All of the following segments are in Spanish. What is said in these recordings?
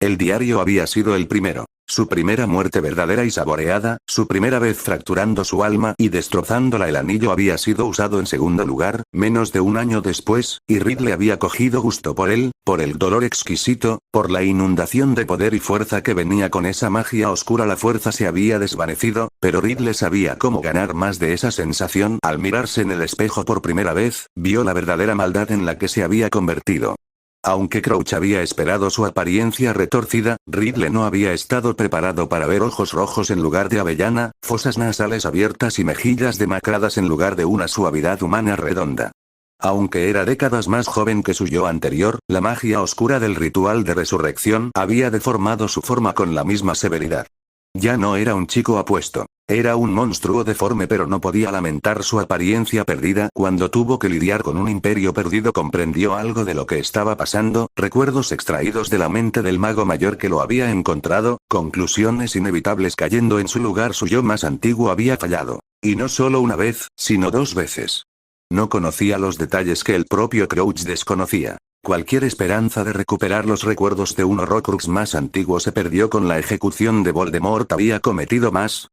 El diario había sido el primero. Su primera muerte verdadera y saboreada, su primera vez fracturando su alma y destrozándola. El anillo había sido usado en segundo lugar, menos de un año después, y Ridley había cogido gusto por él, por el dolor exquisito, por la inundación de poder y fuerza que venía con esa magia oscura. La fuerza se había desvanecido, pero Ridley sabía cómo ganar más de esa sensación. Al mirarse en el espejo por primera vez, vio la verdadera maldad en la que se había convertido. Aunque Crouch había esperado su apariencia retorcida, Ridley no había estado preparado para ver ojos rojos en lugar de avellana, fosas nasales abiertas y mejillas demacradas en lugar de una suavidad humana redonda. Aunque era décadas más joven que su yo anterior, la magia oscura del ritual de resurrección había deformado su forma con la misma severidad. Ya no era un chico apuesto. Era un monstruo deforme, pero no podía lamentar su apariencia perdida. Cuando tuvo que lidiar con un imperio perdido, comprendió algo de lo que estaba pasando, recuerdos extraídos de la mente del mago mayor que lo había encontrado, conclusiones inevitables cayendo en su lugar. Su yo más antiguo había fallado. Y no solo una vez, sino dos veces. No conocía los detalles que el propio Crouch desconocía. Cualquier esperanza de recuperar los recuerdos de un Horrocrux más antiguo se perdió con la ejecución de Voldemort. ¿Había cometido más?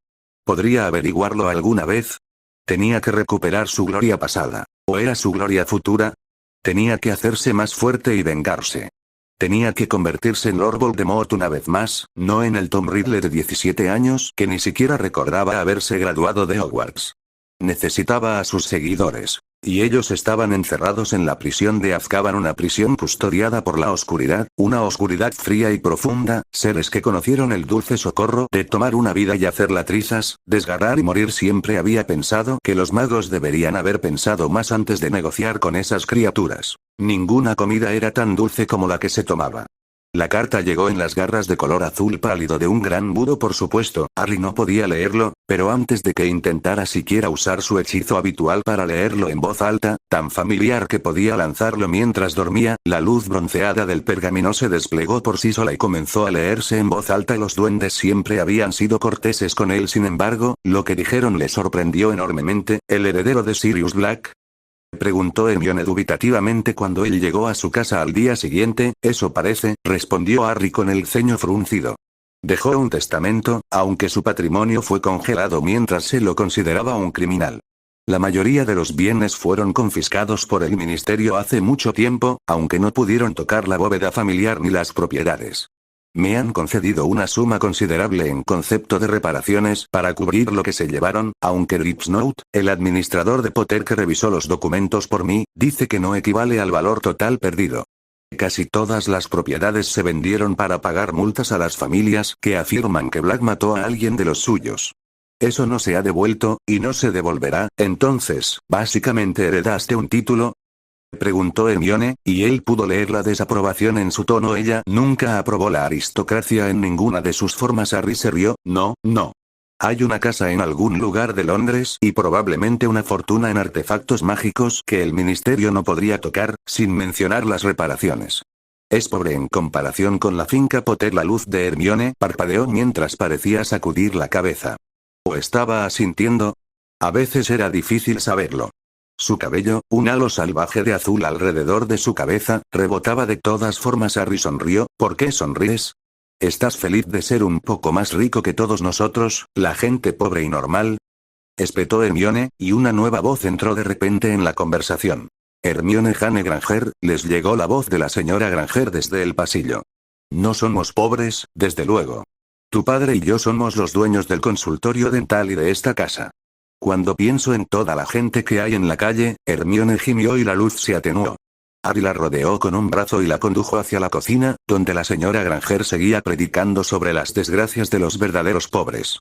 ¿Podría averiguarlo alguna vez? Tenía que recuperar su gloria pasada. ¿O era su gloria futura? Tenía que hacerse más fuerte y vengarse. Tenía que convertirse en Lord Voldemort una vez más, no en el Tom Riddle de 17 años que ni siquiera recordaba haberse graduado de Hogwarts. Necesitaba a sus seguidores. Y ellos estaban encerrados en la prisión de Azkaban, una prisión custodiada por la oscuridad, una oscuridad fría y profunda, seres que conocieron el dulce socorro de tomar una vida y hacerla trizas, desgarrar y morir. Siempre había pensado que los magos deberían haber pensado más antes de negociar con esas criaturas. Ninguna comida era tan dulce como la que se tomaba. La carta llegó en las garras de color azul pálido de un gran búho. Por supuesto, Harry no podía leerlo, pero antes de que intentara siquiera usar su hechizo habitual para leerlo en voz alta, tan familiar que podía lanzarlo mientras dormía, la luz bronceada del pergamino se desplegó por sí sola y comenzó a leerse en voz alta. Los duendes siempre habían sido corteses con él, sin embargo, lo que dijeron le sorprendió enormemente. ¿El heredero de Sirius Black?, preguntó Hermione dubitativamente cuando él llegó a su casa al día siguiente. Eso parece, respondió Harry con el ceño fruncido. Dejó un testamento, aunque su patrimonio fue congelado mientras se lo consideraba un criminal. La mayoría de los bienes fueron confiscados por el ministerio hace mucho tiempo, aunque no pudieron tocar la bóveda familiar ni las propiedades. Me han concedido una suma considerable en concepto de reparaciones para cubrir lo que se llevaron, aunque Ripsnout, el administrador de Potter que revisó los documentos por mí, dice que no equivale al valor total perdido. Casi todas las propiedades se vendieron para pagar multas a las familias que afirman que Black mató a alguien de los suyos. Eso no se ha devuelto, y no se devolverá. Entonces, ¿básicamente heredaste un título?, preguntó Hermione, y él pudo leer la desaprobación en su tono. Ella nunca aprobó la aristocracia en ninguna de sus formas. Harry se rió. No, no. Hay una casa en algún lugar de Londres y probablemente una fortuna en artefactos mágicos que el ministerio no podría tocar, sin mencionar las reparaciones. Es pobre en comparación con la finca Potter. La luz de Hermione parpadeó mientras parecía sacudir la cabeza. ¿O estaba asintiendo? A veces era difícil saberlo. Su cabello, un halo salvaje de azul alrededor de su cabeza, rebotaba de todas formas. Harry sonrió. ¿Por qué sonríes? ¿Estás feliz de ser un poco más rico que todos nosotros, la gente pobre y normal?, espetó Hermione, y una nueva voz entró de repente en la conversación. Hermione Jane Granger, les llegó la voz de la señora Granger desde el pasillo. No somos pobres, desde luego. Tu padre y yo somos los dueños del consultorio dental y de esta casa. Cuando pienso en toda la gente que hay en la calle, Hermione gimió y la luz se atenuó. Harry la rodeó con un brazo y la condujo hacia la cocina, donde la señora Granger seguía predicando sobre las desgracias de los verdaderos pobres.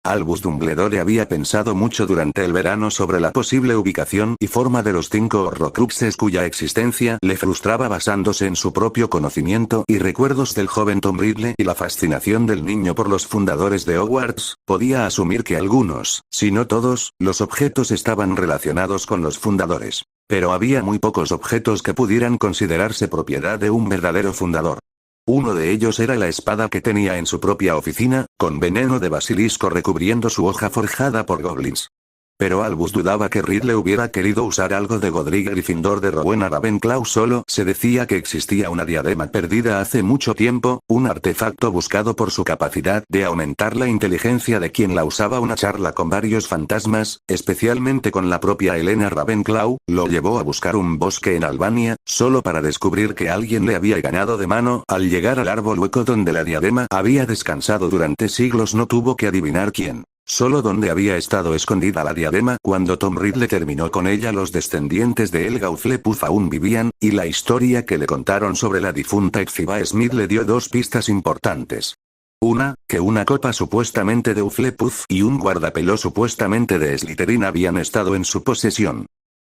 Albus Dumbledore había pensado mucho durante el verano sobre la posible ubicación y forma de los 5 Horrocruxes cuya existencia le frustraba basándose en su propio conocimiento y recuerdos del joven Tom Riddle y la fascinación del niño por los fundadores de Hogwarts. Podía asumir que algunos, si no todos, los objetos estaban relacionados con los fundadores. Pero había muy pocos objetos que pudieran considerarse propiedad de un verdadero fundador. Uno de ellos era la espada que tenía en su propia oficina, con veneno de basilisco recubriendo su hoja forjada por goblins. Pero Albus dudaba que Ridley hubiera querido usar algo de Godric Gryffindor de Rowena Ravenclaw. Solo se decía que existía una diadema perdida hace mucho tiempo, un artefacto buscado por su capacidad de aumentar la inteligencia de quien la usaba. Una charla con varios fantasmas, especialmente con la propia Helena Ravenclaw, lo llevó a buscar un bosque en Albania, solo para descubrir que alguien le había ganado de mano. Al llegar al árbol hueco donde la diadema había descansado durante siglos, no tuvo que adivinar quién. Solo donde había estado escondida la diadema. Cuando Tom Riddle terminó con ella, los descendientes de Helga Hufflepuff aún vivían, y la historia que le contaron sobre la difunta Epsiba Smith le dio dos pistas importantes. Una, que una copa supuestamente de Hufflepuff y un guardapelo supuestamente de Slytherin habían estado en su posesión.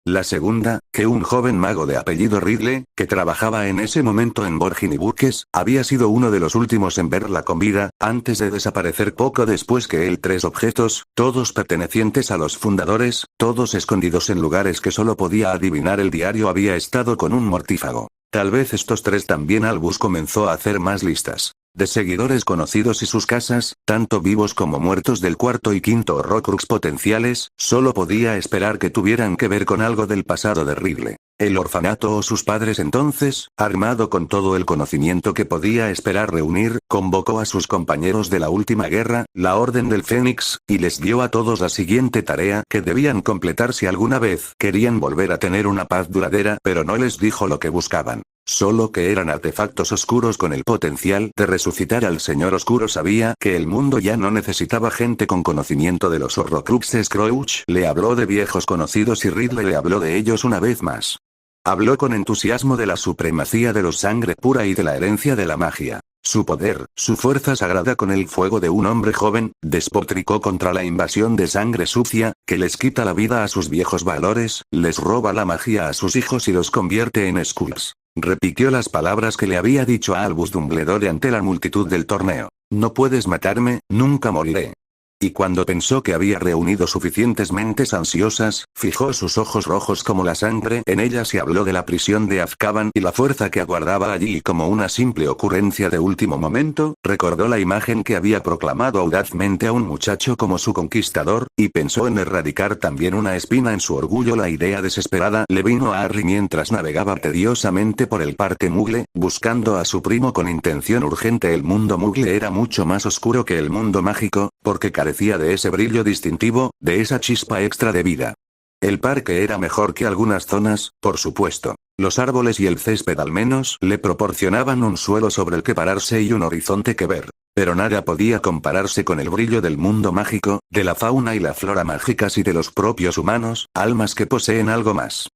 La segunda, que un joven mago de apellido Ridley, que trabajaba en ese momento en Borgin y Burkes, había sido uno de los últimos en verla con vida, antes de desaparecer poco después que él. Tres objetos, todos pertenecientes a los fundadores, todos escondidos en lugares que solo podía adivinar el diario. Había estado con un mortífago. Tal vez estos tres también. Albus comenzó a hacer más listas de seguidores conocidos y sus casas, tanto vivos como muertos del cuarto y quinto Horrocrux potenciales. Solo podía esperar que tuvieran que ver con algo del pasado de Ridley, el orfanato o sus padres. Entonces, armado con todo el conocimiento que podía esperar reunir, convocó a sus compañeros de la última guerra, la Orden del Fénix, y les dio a todos la siguiente tarea que debían completar si alguna vez querían volver a tener una paz duradera. Pero no les dijo lo que buscaban. Solo que eran artefactos oscuros con el potencial de resucitar al Señor Oscuro. Sabía que el mundo ya no necesitaba gente con conocimiento de los Horrocruxes. Crouch le habló de viejos conocidos y Ridley le habló de ellos una vez más. Habló con entusiasmo de la supremacía de los sangre pura y de la herencia de la magia. Su poder, su fuerza sagrada con el fuego de un hombre joven, despotricó contra la invasión de sangre sucia, que les quita la vida a sus viejos valores, les roba la magia a sus hijos y los convierte en Skrulls. Repitió las palabras que le había dicho a Albus Dumbledore ante la multitud del torneo. No puedes matarme, nunca moriré. Y cuando pensó que había reunido suficientes mentes ansiosas, fijó sus ojos rojos como la sangre en ellas y habló de la prisión de Azkaban y la fuerza que aguardaba allí. Y como una simple ocurrencia de último momento, recordó la imagen que había proclamado audazmente a un muchacho como su conquistador, y pensó en erradicar también una espina en su orgullo. La idea desesperada le vino a Harry mientras navegaba tediosamente por el parque Mugle, buscando a su primo con intención urgente. El mundo Mugle era mucho más oscuro que el mundo mágico, porque carecía de ese brillo distintivo, de esa chispa extra de vida. El parque era mejor que algunas zonas, por supuesto. Los árboles y el césped al menos le proporcionaban un suelo sobre el que pararse y un horizonte que ver. Pero nada podía compararse con el brillo del mundo mágico, de la fauna y la flora mágicas y de los propios humanos, almas que poseen algo más.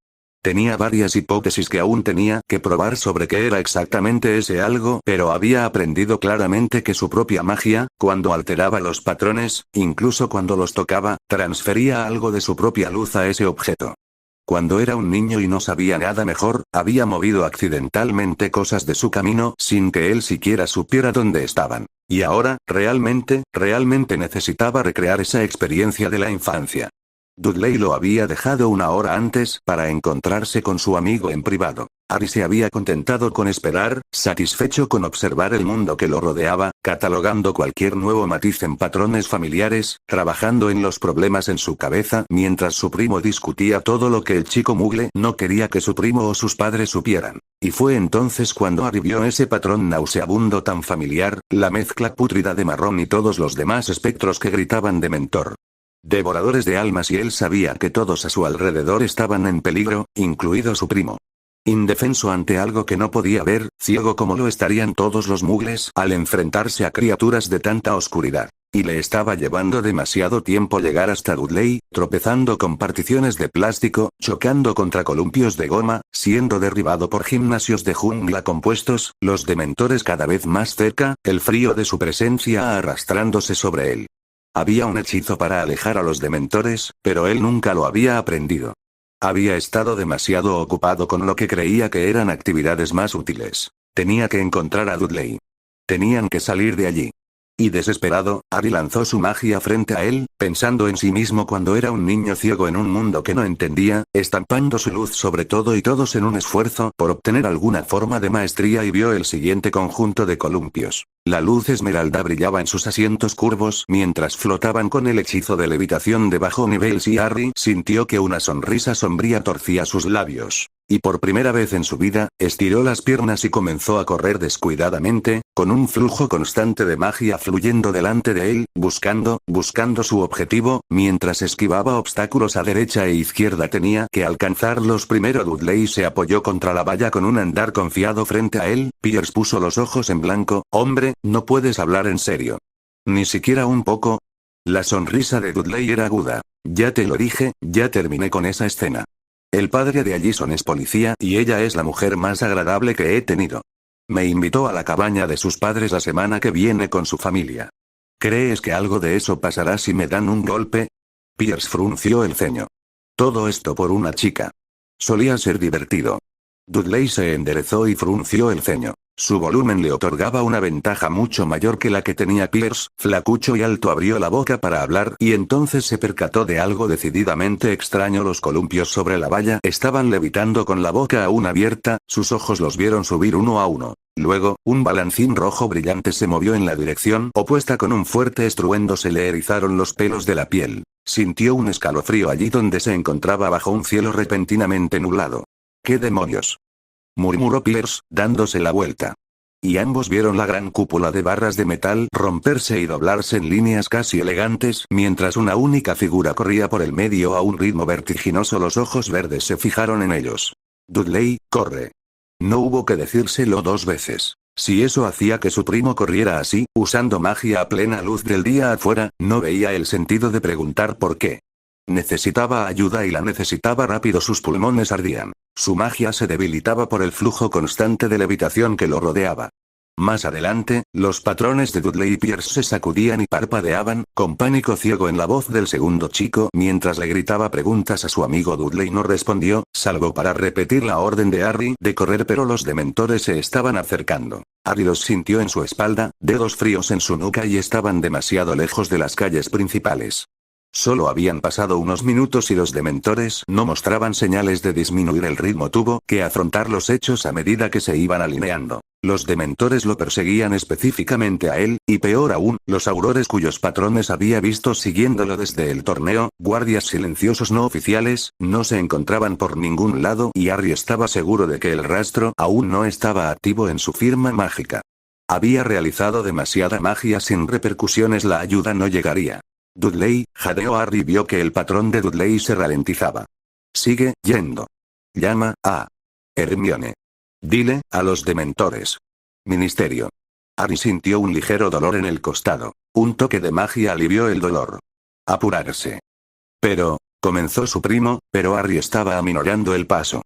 Tenía varias hipótesis que aún tenía que probar sobre qué era exactamente ese algo, pero había aprendido claramente que su propia magia, cuando alteraba los patrones, incluso cuando los tocaba, transfería algo de su propia luz a ese objeto. Cuando era un niño y no sabía nada mejor, había movido accidentalmente cosas de su camino sin que él siquiera supiera dónde estaban. Y ahora, realmente necesitaba recrear esa experiencia de la infancia. Dudley lo había dejado una hora antes para encontrarse con su amigo en privado. Harry se había contentado con esperar, satisfecho con observar el mundo que lo rodeaba, catalogando cualquier nuevo matiz en patrones familiares, trabajando en los problemas en su cabeza mientras su primo discutía todo lo que el chico Mugle no quería que su primo o sus padres supieran. Y fue entonces cuando Harry vio ese patrón nauseabundo tan familiar, la mezcla pútrida de marrón y todos los demás espectros que gritaban Dementor. Devoradores de almas, y él sabía que todos a su alrededor estaban en peligro, incluido su primo. Indefenso ante algo que no podía ver, ciego como lo estarían todos los mugles al enfrentarse a criaturas de tanta oscuridad. Y le estaba llevando demasiado tiempo llegar hasta Dudley, tropezando con particiones de plástico, chocando contra columpios de goma, siendo derribado por gimnasios de jungla compuestos, los dementores cada vez más cerca, el frío de su presencia arrastrándose sobre él. Había un hechizo para alejar a los dementores, pero él nunca lo había aprendido. Había estado demasiado ocupado con lo que creía que eran actividades más útiles. Tenía que encontrar a Dudley. Tenían que salir de allí. Y desesperado, Harry lanzó su magia frente a él, pensando en sí mismo cuando era un niño ciego en un mundo que no entendía, estampando su luz sobre todo y todos en un esfuerzo por obtener alguna forma de maestría y vio el siguiente conjunto de columpios. La luz esmeralda brillaba en sus asientos curvos mientras flotaban con el hechizo de levitación de bajo nivel y Harry sintió que una sonrisa sombría torcía sus labios. Y por primera vez en su vida, estiró las piernas y comenzó a correr descuidadamente, con un flujo constante de magia fluyendo delante de él, buscando su objetivo, mientras esquivaba obstáculos a derecha e izquierda tenía que alcanzarlos primero. Dudley se apoyó contra la valla con un andar confiado frente a él, Pierce puso los ojos en blanco, hombre, ¿no puedes hablar en serio? ¿Ni siquiera un poco? La sonrisa de Dudley era aguda. Ya te lo dije, ya terminé con esa escena. El padre de Allison es policía y ella es la mujer más agradable que he tenido. Me invitó a la cabaña de sus padres la semana que viene con su familia. ¿Crees que algo de eso pasará si me dan un golpe? Pierce frunció el ceño. Todo esto por una chica. Solía ser divertido. Dudley se enderezó y frunció el ceño. Su volumen le otorgaba una ventaja mucho mayor que la que tenía Pierce, flacucho y alto abrió la boca para hablar y entonces se percató de algo decididamente extraño. Los columpios sobre la valla estaban levitando con la boca aún abierta, sus ojos los vieron subir uno a uno. Luego, un balancín rojo brillante se movió en la dirección opuesta con un fuerte estruendo se le erizaron los pelos de la piel. Sintió un escalofrío allí donde se encontraba bajo un cielo repentinamente nublado. ¿Qué demonios? Murmuró Pierce, dándose la vuelta. Y ambos vieron la gran cúpula de barras de metal romperse y doblarse en líneas casi elegantes mientras una única figura corría por el medio a un ritmo vertiginoso. Los ojos verdes se fijaron en ellos. Dudley, corre. No hubo que decírselo dos veces. Si eso hacía que su primo corriera así, usando magia a plena luz del día afuera, no veía el sentido de preguntar por qué. Necesitaba ayuda y la necesitaba rápido. Sus pulmones ardían. Su magia se debilitaba por el flujo constante de levitación que lo rodeaba. Más adelante, los patrones de Dudley y Pierce se sacudían y parpadeaban, con pánico ciego en la voz del segundo chico mientras le gritaba preguntas a su amigo. Dudley no respondió, salvo para repetir la orden de Harry de correr, pero los dementores se estaban acercando. Harry los sintió en su espalda, dedos fríos en su nuca y estaban demasiado lejos de las calles principales. Solo habían pasado unos minutos y los dementores no mostraban señales de disminuir el ritmo. Tuvo que afrontar los hechos a medida que se iban alineando. Los dementores lo perseguían específicamente a él, y peor aún, los aurores cuyos patrones había visto siguiéndolo desde el torneo, guardias silenciosos no oficiales, no se encontraban por ningún lado y Harry estaba seguro de que el rastro aún no estaba activo en su firma mágica. Había realizado demasiada magia sin repercusiones, la ayuda no llegaría. Dudley, jadeó. Harry vio que el patrón de Dudley se ralentizaba. Sigue yendo. Llama a Hermione. Dile a los dementores. Ministerio. Harry sintió un ligero dolor en el costado. Un toque de magia alivió el dolor. Apurarse. Pero, comenzó su primo, pero Harry estaba aminorando el paso.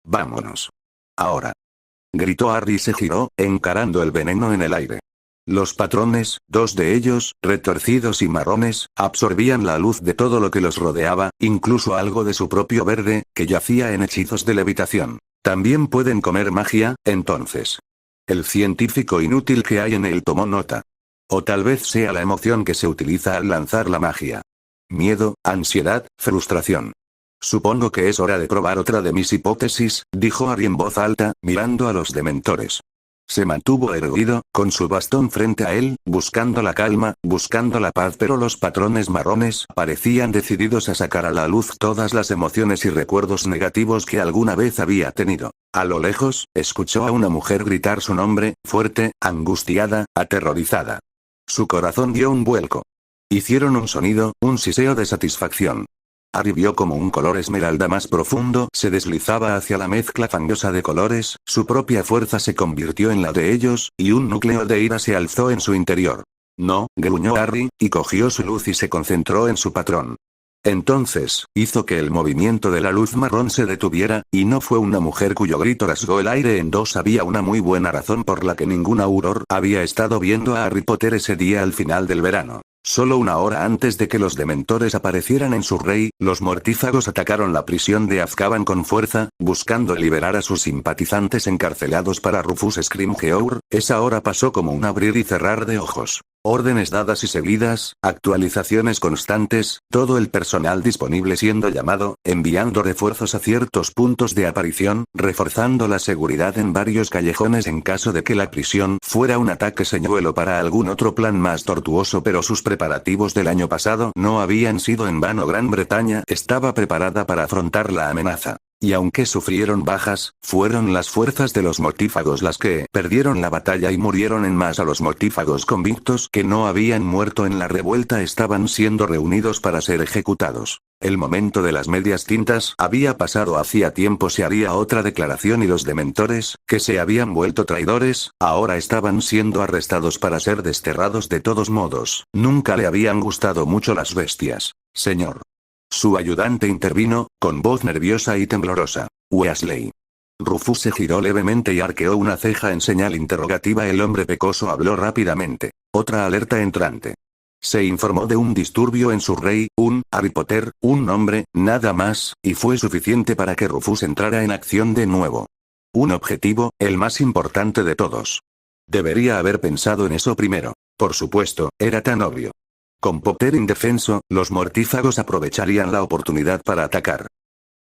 Vámonos. Ahora. Gritó Harry y se giró, encarando el veneno en el aire. Los patrones, dos de ellos, retorcidos y marrones, absorbían la luz de todo lo que los rodeaba, incluso algo de su propio verde, que yacía en hechizos de levitación. También pueden comer magia, entonces. El científico inútil que hay en él tomó nota. O tal vez sea la emoción que se utiliza al lanzar la magia. Miedo, ansiedad, frustración. Supongo que es hora de probar otra de mis hipótesis, dijo Harry en voz alta, mirando a los dementores. Se mantuvo erguido, con su bastón frente a él, buscando la calma, buscando la paz, pero los patrones marrones parecían decididos a sacar a la luz todas las emociones y recuerdos negativos que alguna vez había tenido. A lo lejos, escuchó a una mujer gritar su nombre, fuerte, angustiada, aterrorizada. Su corazón dio un vuelco. Hicieron un sonido, un siseo de satisfacción. Harry vio como un color esmeralda más profundo se deslizaba hacia la mezcla fangosa de colores, su propia fuerza se convirtió en la de ellos, y un núcleo de ira se alzó en su interior. No, gruñó Harry, y cogió su luz y se concentró en su patrón. Entonces, hizo que el movimiento de la luz marrón se detuviera, y no fue una mujer cuyo grito rasgó el aire en dos. Había una muy buena razón por la que ningún auror había estado viendo a Harry Potter ese día al final del verano. Solo una hora antes de que los dementores aparecieran en su rey, los mortífagos atacaron la prisión de Azkaban con fuerza, buscando liberar a sus simpatizantes encarcelados para Rufus Scrimgeour. Esa hora pasó como un abrir y cerrar de ojos. Órdenes dadas y seguidas, actualizaciones constantes, todo el personal disponible siendo llamado, enviando refuerzos a ciertos puntos de aparición, reforzando la seguridad en varios callejones en caso de que la prisión fuera un ataque señuelo para algún otro plan más tortuoso, pero sus preparativos del año pasado no habían sido en vano. Gran Bretaña estaba preparada para afrontar la amenaza. Y aunque sufrieron bajas, fueron las fuerzas de los mortífagos las que perdieron la batalla y murieron en masa. Los mortífagos convictos que no habían muerto en la revuelta estaban siendo reunidos para ser ejecutados. El momento de las medias tintas había pasado hacía tiempo. Se haría otra declaración y los dementores, que se habían vuelto traidores, ahora estaban siendo arrestados para ser desterrados de todos modos. Nunca le habían gustado mucho las bestias, señor. Su ayudante intervino, con voz nerviosa y temblorosa. Weasley. Rufus se giró levemente y arqueó una ceja en señal interrogativa. El hombre pecoso habló rápidamente. Otra alerta entrante. Se informó de un disturbio en Surrey, Harry Potter, un nombre, nada más, y fue suficiente para que Rufus entrara en acción de nuevo. Un objetivo, el más importante de todos. Debería haber pensado en eso primero. Por supuesto, era tan obvio. Con Potter indefenso, los mortífagos aprovecharían la oportunidad para atacar.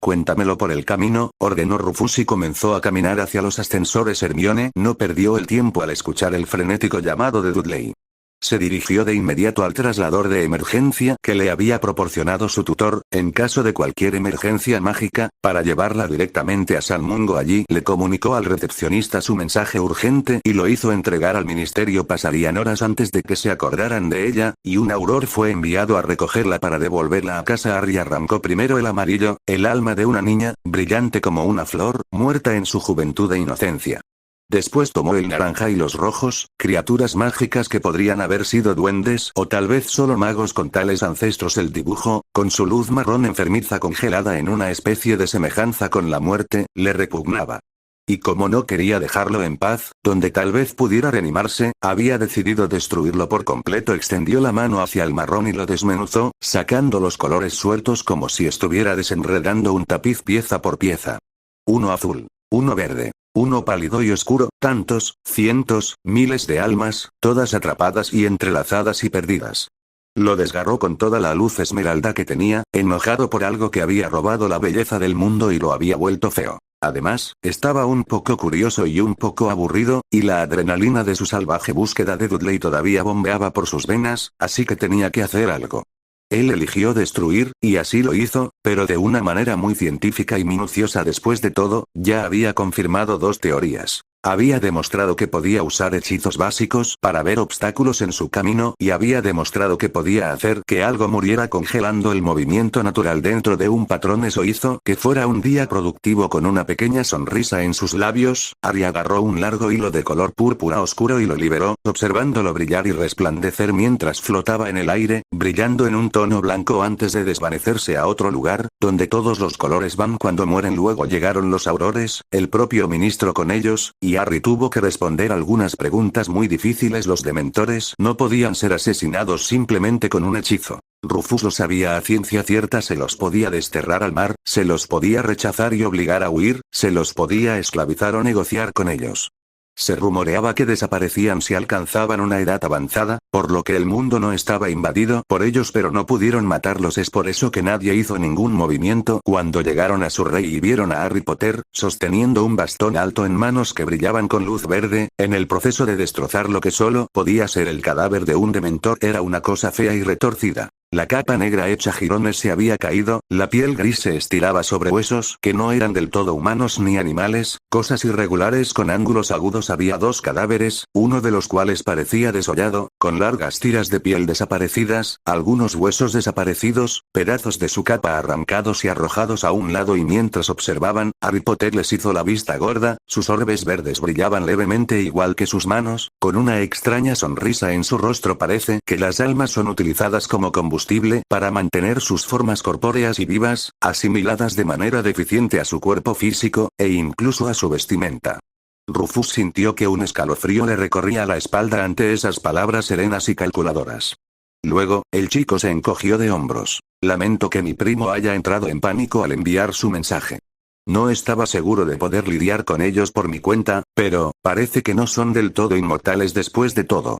Cuéntamelo por el camino, ordenó Rufus y comenzó a caminar hacia los ascensores. Hermione no perdió el tiempo al escuchar el frenético llamado de Dudley. Se dirigió de inmediato al traslador de emergencia que le había proporcionado su tutor, en caso de cualquier emergencia mágica, para llevarla directamente a San Mungo. Allí le comunicó al recepcionista su mensaje urgente y lo hizo entregar al ministerio. Pasarían horas antes de que se acordaran de ella, y un auror fue enviado a recogerla para devolverla a casa. Harry arrancó primero el amarillo, el alma de una niña, brillante como una flor, muerta en su juventud e inocencia. Después tomó el naranja y los rojos, criaturas mágicas que podrían haber sido duendes o tal vez solo magos con tales ancestros. El dibujo, con su luz marrón enfermiza congelada en una especie de semejanza con la muerte, le repugnaba. Y como no quería dejarlo en paz, donde tal vez pudiera reanimarse, había decidido destruirlo por completo. Extendió la mano hacia el marrón y lo desmenuzó, sacando los colores sueltos como si estuviera desenredando un tapiz pieza por pieza. Uno azul, uno verde, uno pálido y oscuro, tantos, cientos, miles de almas, todas atrapadas y entrelazadas y perdidas. Lo desgarró con toda la luz esmeralda que tenía, enojado por algo que había robado la belleza del mundo y lo había vuelto feo. Además, estaba un poco curioso y un poco aburrido, y la adrenalina de su salvaje búsqueda de Dudley todavía bombeaba por sus venas, así que tenía que hacer algo. Él eligió destruir, y así lo hizo, pero de una manera muy científica y minuciosa. Después de todo, ya había confirmado dos teorías. Había demostrado que podía usar hechizos básicos para ver obstáculos en su camino y había demostrado que podía hacer que algo muriera congelando el movimiento natural dentro de un patrón. Eso hizo que fuera un día productivo. Con una pequeña sonrisa en sus labios, Harry agarró un largo hilo de color púrpura oscuro y lo liberó, observándolo brillar y resplandecer mientras flotaba en el aire, brillando en un tono blanco antes de desvanecerse a otro lugar, donde todos los colores van cuando mueren. Luego llegaron los aurores, el propio ministro con ellos, y Harry tuvo que responder algunas preguntas muy difíciles. Los dementores no podían ser asesinados simplemente con un hechizo. Rufus lo sabía a ciencia cierta. Se los podía desterrar al mar, se los podía rechazar y obligar a huir, se los podía esclavizar o negociar con ellos. Se rumoreaba que desaparecían si alcanzaban una edad avanzada, por lo que el mundo no estaba invadido por ellos, pero no pudieron matarlos. Es por eso que nadie hizo ningún movimiento cuando llegaron a Surrey y vieron a Harry Potter, sosteniendo un bastón alto en manos que brillaban con luz verde, en el proceso de destrozar lo que solo podía ser el cadáver de un dementor. Era una cosa fea y retorcida. La capa negra hecha jirones se había caído, la piel gris se estiraba sobre huesos que no eran del todo humanos ni animales, cosas irregulares con ángulos agudos. Había dos cadáveres, uno de los cuales parecía desollado, con largas tiras de piel desaparecidas, algunos huesos desaparecidos, pedazos de su capa arrancados y arrojados a un lado. Y mientras observaban, Harry Potter les hizo la vista gorda, sus orbes verdes brillaban levemente igual que sus manos, con una extraña sonrisa en su rostro. Parece que las almas son utilizadas como combustible para mantener sus formas corpóreas y vivas, asimiladas de manera deficiente a su cuerpo físico, e incluso a su vestimenta. Rufus sintió que un escalofrío le recorría la espalda ante esas palabras serenas y calculadoras. Luego, el chico se encogió de hombros. Lamento que mi primo haya entrado en pánico al enviar su mensaje. No estaba seguro de poder lidiar con ellos por mi cuenta, pero, parece que no son del todo inmortales después de todo.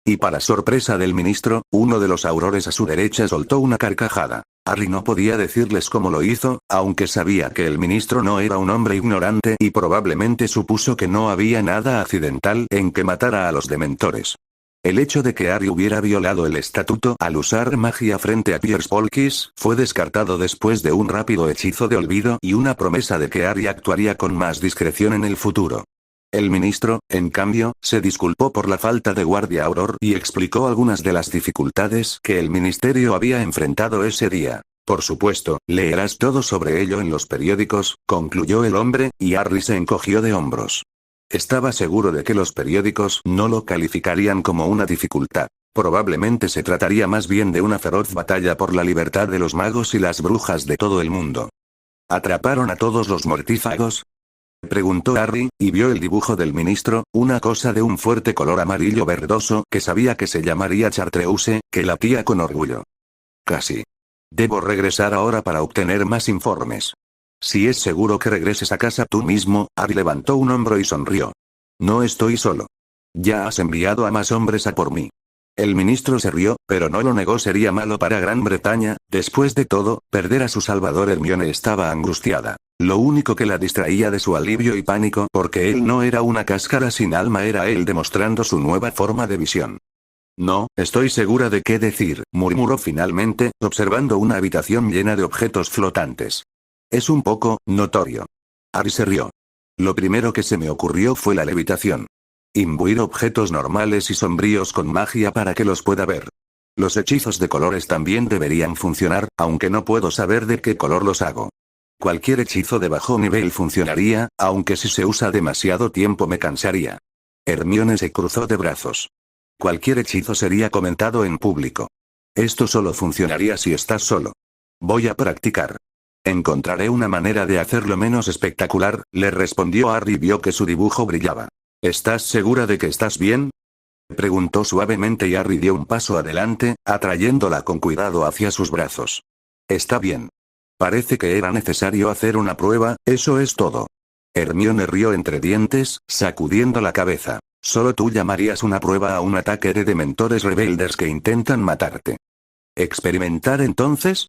Y para sorpresa del ministro, uno de los aurores a su derecha soltó una carcajada. Harry no podía decirles cómo lo hizo, aunque sabía que el ministro no era un hombre ignorante y probablemente supuso que no había nada accidental en que matara a los dementores. El hecho de que Harry hubiera violado el estatuto al usar magia frente a Piers Polkiss fue descartado después de un rápido hechizo de olvido y una promesa de que Harry actuaría con más discreción en el futuro. El ministro, en cambio, se disculpó por la falta de guardia auror y explicó algunas de las dificultades que el ministerio había enfrentado ese día. Por supuesto, leerás todo sobre ello en los periódicos, concluyó el hombre, y Harry se encogió de hombros. Estaba seguro de que los periódicos no lo calificarían como una dificultad. Probablemente se trataría más bien de una feroz batalla por la libertad de los magos y las brujas de todo el mundo. ¿Atraparon a todos los mortífagos?, preguntó Harry, y vio el dibujo del ministro, una cosa de un fuerte color amarillo verdoso que sabía que se llamaría Chartreuse, que latía con orgullo. Casi. Debo regresar ahora para obtener más informes. Si es seguro que regreses a casa tú mismo, Harry levantó un hombro y sonrió. No estoy solo. Ya has enviado a más hombres a por mí. El ministro se rió, pero no lo negó. Sería malo para Gran Bretaña, después de todo, perder a su salvador. Hermione estaba angustiada. Lo único que la distraía de su alivio y pánico porque él no era una cáscara sin alma era él demostrando su nueva forma de visión. No, estoy segura de qué decir, murmuró finalmente, observando una habitación llena de objetos flotantes. Es un poco notorio. Harry se rió. Lo primero que se me ocurrió fue la levitación. Imbuir objetos normales y sombríos con magia para que los pueda ver. Los hechizos de colores también deberían funcionar, aunque no puedo saber de qué color los hago. Cualquier hechizo de bajo nivel funcionaría, aunque si se usa demasiado tiempo me cansaría. Hermione se cruzó de brazos. Cualquier hechizo sería comentado en público. Esto solo funcionaría si estás solo. Voy a practicar. Encontraré una manera de hacerlo menos espectacular, le respondió Harry y vio que su dibujo brillaba. ¿Estás segura de que estás bien?, preguntó suavemente y Harry dio un paso adelante, atrayéndola con cuidado hacia sus brazos. Está bien. Parece que era necesario hacer una prueba, eso es todo. Hermione rió entre dientes, sacudiendo la cabeza. Solo tú llamarías una prueba a un ataque de dementores rebeldes que intentan matarte. ¿Experimentar entonces?,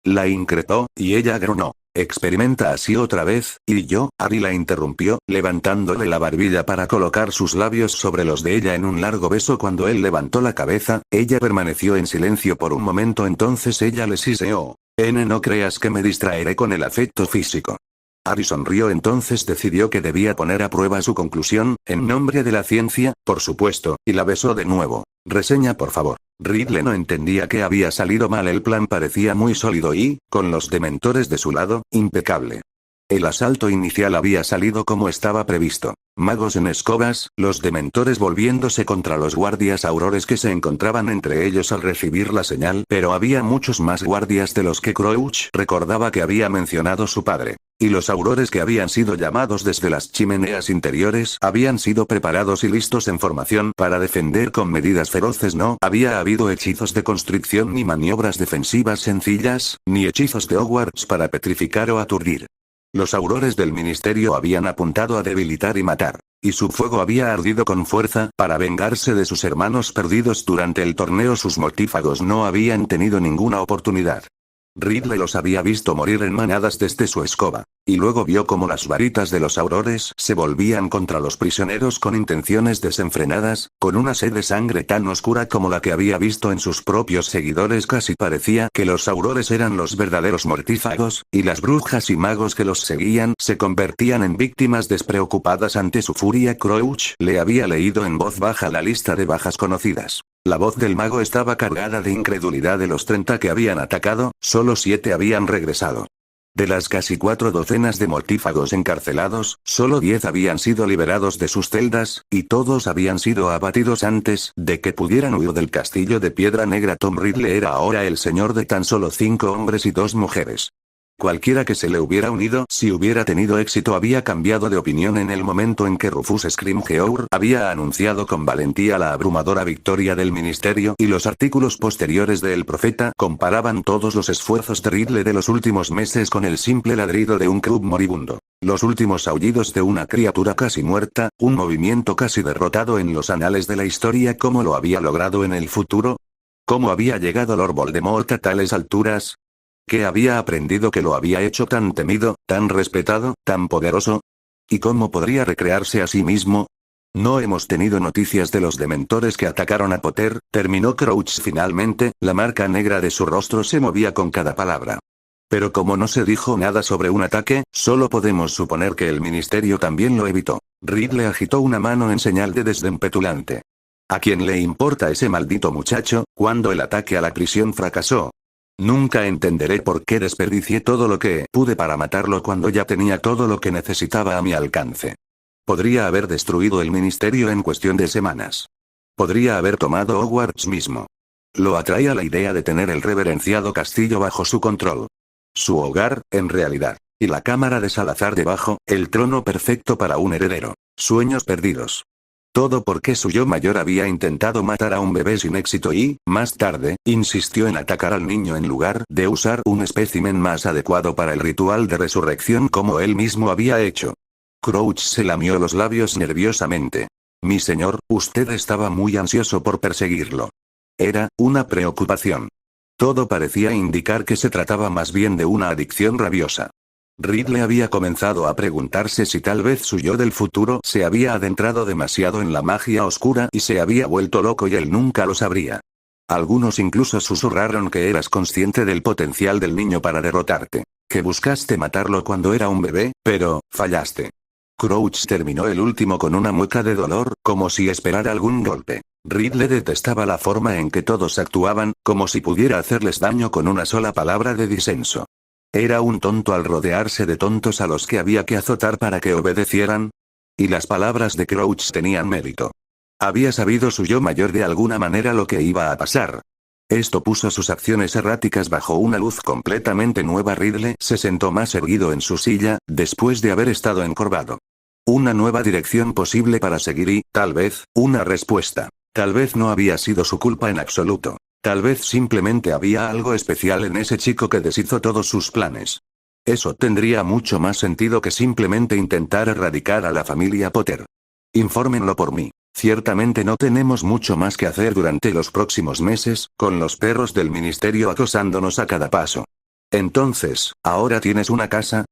la increpó, y ella gronó. Experimenta así otra vez, y yo, Harry la interrumpió, levantándole la barbilla para colocar sus labios sobre los de ella en un largo beso. Cuando él levantó la cabeza, ella permaneció en silencio por un momento. Entonces ella le siseó. No creas que me distraeré con el afecto físico. Harry sonrió. Entonces decidió que debía poner a prueba su conclusión, en nombre de la ciencia, por supuesto, y la besó de nuevo. Reseña por favor. Ridley no entendía que había salido mal. El plan parecía muy sólido y, con los dementores de su lado, impecable. El asalto inicial había salido como estaba previsto. Magos en escobas, los dementores volviéndose contra los guardias aurores que se encontraban entre ellos al recibir la señal, pero había muchos más guardias de los que Crouch recordaba que había mencionado su padre. Y los aurores que habían sido llamados desde las chimeneas interiores habían sido preparados y listos en formación para defender con medidas feroces. No había habido hechizos de constricción ni maniobras defensivas sencillas, ni hechizos de Hogwarts para petrificar o aturdir. Los aurores del ministerio habían apuntado a debilitar y matar. Y su fuego había ardido con fuerza para vengarse de sus hermanos perdidos durante el torneo. Sus mortífagos no habían tenido ninguna oportunidad. Ridley los había visto morir en manadas desde su escoba, y luego vio cómo las varitas de los aurores se volvían contra los prisioneros con intenciones desenfrenadas, con una sed de sangre tan oscura como la que había visto en sus propios seguidores. Casi parecía que los aurores eran los verdaderos mortífagos, y las brujas y magos que los seguían se convertían en víctimas despreocupadas ante su furia. Crouch le había leído en voz baja la lista de bajas conocidas. La voz del mago estaba cargada de incredulidad. De los 30 que habían atacado, solo 7 habían regresado. De las casi 4 docenas de mortífagos encarcelados, solo 10 habían sido liberados de sus celdas, y todos habían sido abatidos antes de que pudieran huir del castillo de Piedra Negra. Tom Ridley era ahora el señor de tan solo 5 hombres y 2 mujeres. Cualquiera que se le hubiera unido si hubiera tenido éxito había cambiado de opinión en el momento en que Rufus Scrimgeour había anunciado con valentía la abrumadora victoria del ministerio y los artículos posteriores de El Profeta comparaban todos los esfuerzos de Ridley de los últimos meses con el simple ladrido de un club moribundo. Los últimos aullidos de una criatura casi muerta, un movimiento casi derrotado en los anales de la historia. ¿Cómo lo había logrado en el futuro? ¿Cómo había llegado Lord Voldemort a tales alturas? ¿Qué había aprendido que lo había hecho tan temido, tan respetado, tan poderoso? ¿Y cómo podría recrearse a sí mismo? No hemos tenido noticias de los dementores que atacaron a Potter, terminó Crouch finalmente, la marca negra de su rostro se movía con cada palabra. Pero como no se dijo nada sobre un ataque, solo podemos suponer que el ministerio también lo evitó. Ridley agitó una mano en señal de desdén petulante. ¿A quién le importa ese maldito muchacho, cuando el ataque a la prisión fracasó? Nunca entenderé por qué desperdicié todo lo que pude para matarlo cuando ya tenía todo lo que necesitaba a mi alcance. Podría haber destruido el ministerio en cuestión de semanas. Podría haber tomado Hogwarts mismo. Lo atraía la idea de tener el reverenciado castillo bajo su control. Su hogar, en realidad. Y la cámara de Salazar debajo, el trono perfecto para un heredero. Sueños perdidos. Todo porque su yo mayor había intentado matar a un bebé sin éxito y, más tarde, insistió en atacar al niño en lugar de usar un espécimen más adecuado para el ritual de resurrección como él mismo había hecho. Crouch se lamió los labios nerviosamente. Mi señor, usted estaba muy ansioso por perseguirlo. Era una preocupación. Todo parecía indicar que se trataba más bien de una adicción rabiosa. Ridley había comenzado a preguntarse si tal vez su yo del futuro se había adentrado demasiado en la magia oscura y se había vuelto loco y él nunca lo sabría. Algunos incluso susurraron que eras consciente del potencial del niño para derrotarte, que buscaste matarlo cuando era un bebé, pero fallaste. Crouch terminó el último con una mueca de dolor, como si esperara algún golpe. Ridley detestaba la forma en que todos actuaban, como si pudiera hacerles daño con una sola palabra de disenso. ¿Era un tonto al rodearse de tontos a los que había que azotar para que obedecieran? Y las palabras de Crouch tenían mérito. Había sabido su yo mayor de alguna manera lo que iba a pasar. Esto puso sus acciones erráticas bajo una luz completamente nueva. Ridley se sentó más erguido en su silla, después de haber estado encorvado. Una nueva dirección posible para seguir y, tal vez, una respuesta. Tal vez no había sido su culpa en absoluto. Tal vez simplemente había algo especial en ese chico que deshizo todos sus planes. Eso tendría mucho más sentido que simplemente intentar erradicar a la familia Potter. Infórmenlo por mí. Ciertamente no tenemos mucho más que hacer durante los próximos meses, con los perros del ministerio acosándonos a cada paso. Entonces, ¿ahora tienes una casa?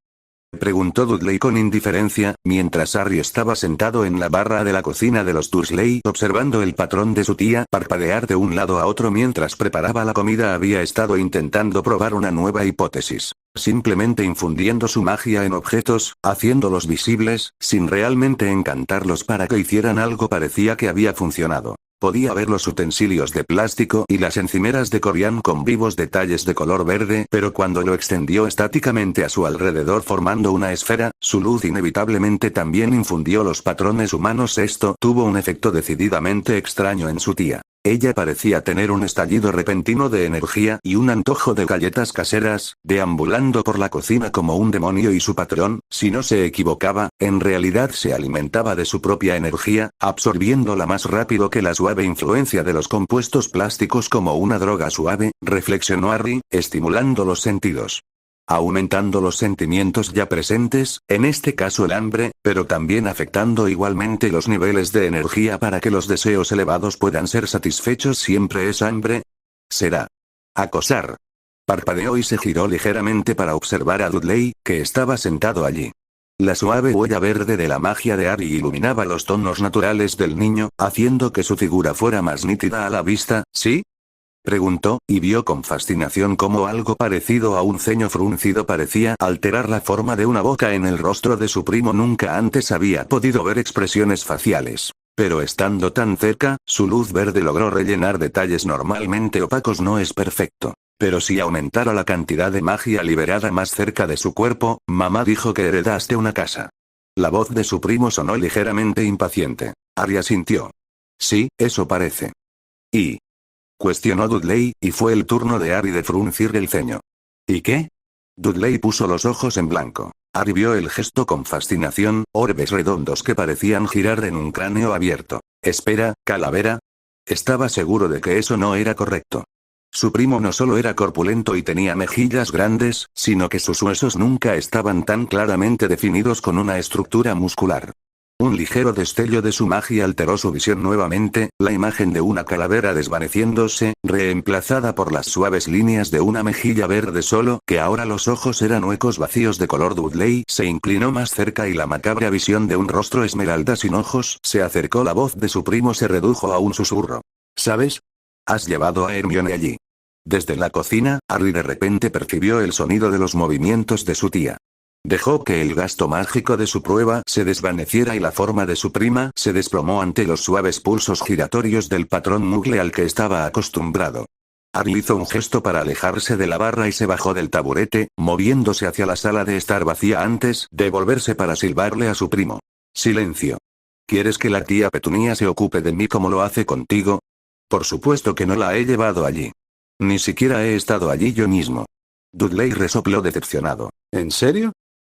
Preguntó Dudley con indiferencia, mientras Harry estaba sentado en la barra de la cocina de los Dursley observando el patrón de su tía parpadear de un lado a otro mientras preparaba la comida. Había estado intentando probar una nueva hipótesis. Simplemente infundiendo su magia en objetos, haciéndolos visibles, sin realmente encantarlos para que hicieran algo. Parecía que había funcionado. Podía ver los utensilios de plástico y las encimeras de Corian con vivos detalles de color verde, pero cuando lo extendió estáticamente a su alrededor formando una esfera, su luz inevitablemente también infundió los patrones humanos. Esto tuvo un efecto decididamente extraño en su tía. Ella parecía tener un estallido repentino de energía y un antojo de galletas caseras, deambulando por la cocina como un demonio, y su patrón, si no se equivocaba, en realidad se alimentaba de su propia energía, absorbiéndola más rápido que la suave influencia de los compuestos plásticos como una droga suave, reflexionó Harry, estimulando los sentidos. Aumentando los sentimientos ya presentes, en este caso el hambre, pero también afectando igualmente los niveles de energía para que los deseos elevados puedan ser satisfechos. ¿Siempre es hambre? Será. Acosar. Parpadeó y se giró ligeramente para observar a Dudley, que estaba sentado allí. La suave huella verde de la magia de Harry iluminaba los tonos naturales del niño, haciendo que su figura fuera más nítida a la vista. ¿Sí? Preguntó, y vio con fascinación cómo algo parecido a un ceño fruncido parecía alterar la forma de una boca en el rostro de su primo. Nunca antes había podido ver expresiones faciales. Pero estando tan cerca, su luz verde logró rellenar detalles normalmente opacos. No es perfecto. Pero si aumentara la cantidad de magia liberada más cerca de su cuerpo, mamá dijo que heredaste una casa. La voz de su primo sonó ligeramente impaciente. Harry asintió. Sí, eso parece. ¿Y? Cuestionó Dudley, y fue el turno de Harry de fruncir el ceño. ¿Y qué? Dudley puso los ojos en blanco. Harry vio el gesto con fascinación, orbes redondos que parecían girar en un cráneo abierto. Espera, ¿calavera? Estaba seguro de que eso no era correcto. Su primo no solo era corpulento y tenía mejillas grandes, sino que sus huesos nunca estaban tan claramente definidos con una estructura muscular. Un ligero destello de su magia alteró su visión nuevamente, la imagen de una calavera desvaneciéndose, reemplazada por las suaves líneas de una mejilla verde solo, que ahora los ojos eran huecos vacíos de color. Dudley se inclinó más cerca y la macabra visión de un rostro esmeralda sin ojos se acercó. La voz de su primo se redujo a un susurro. ¿Sabes? Has llevado a Hermione allí. Desde la cocina, Harry de repente percibió el sonido de los movimientos de su tía. Dejó que el gasto mágico de su prueba se desvaneciera y la forma de su prima se desplomó ante los suaves pulsos giratorios del patrón Muggle al que estaba acostumbrado. Harry hizo un gesto para alejarse de la barra y se bajó del taburete, moviéndose hacia la sala de estar vacía antes de volverse para silbarle a su primo. Silencio. ¿Quieres que la tía Petunia se ocupe de mí como lo hace contigo? Por supuesto que no la he llevado allí. Ni siquiera he estado allí yo mismo. Dudley resopló decepcionado. ¿En serio?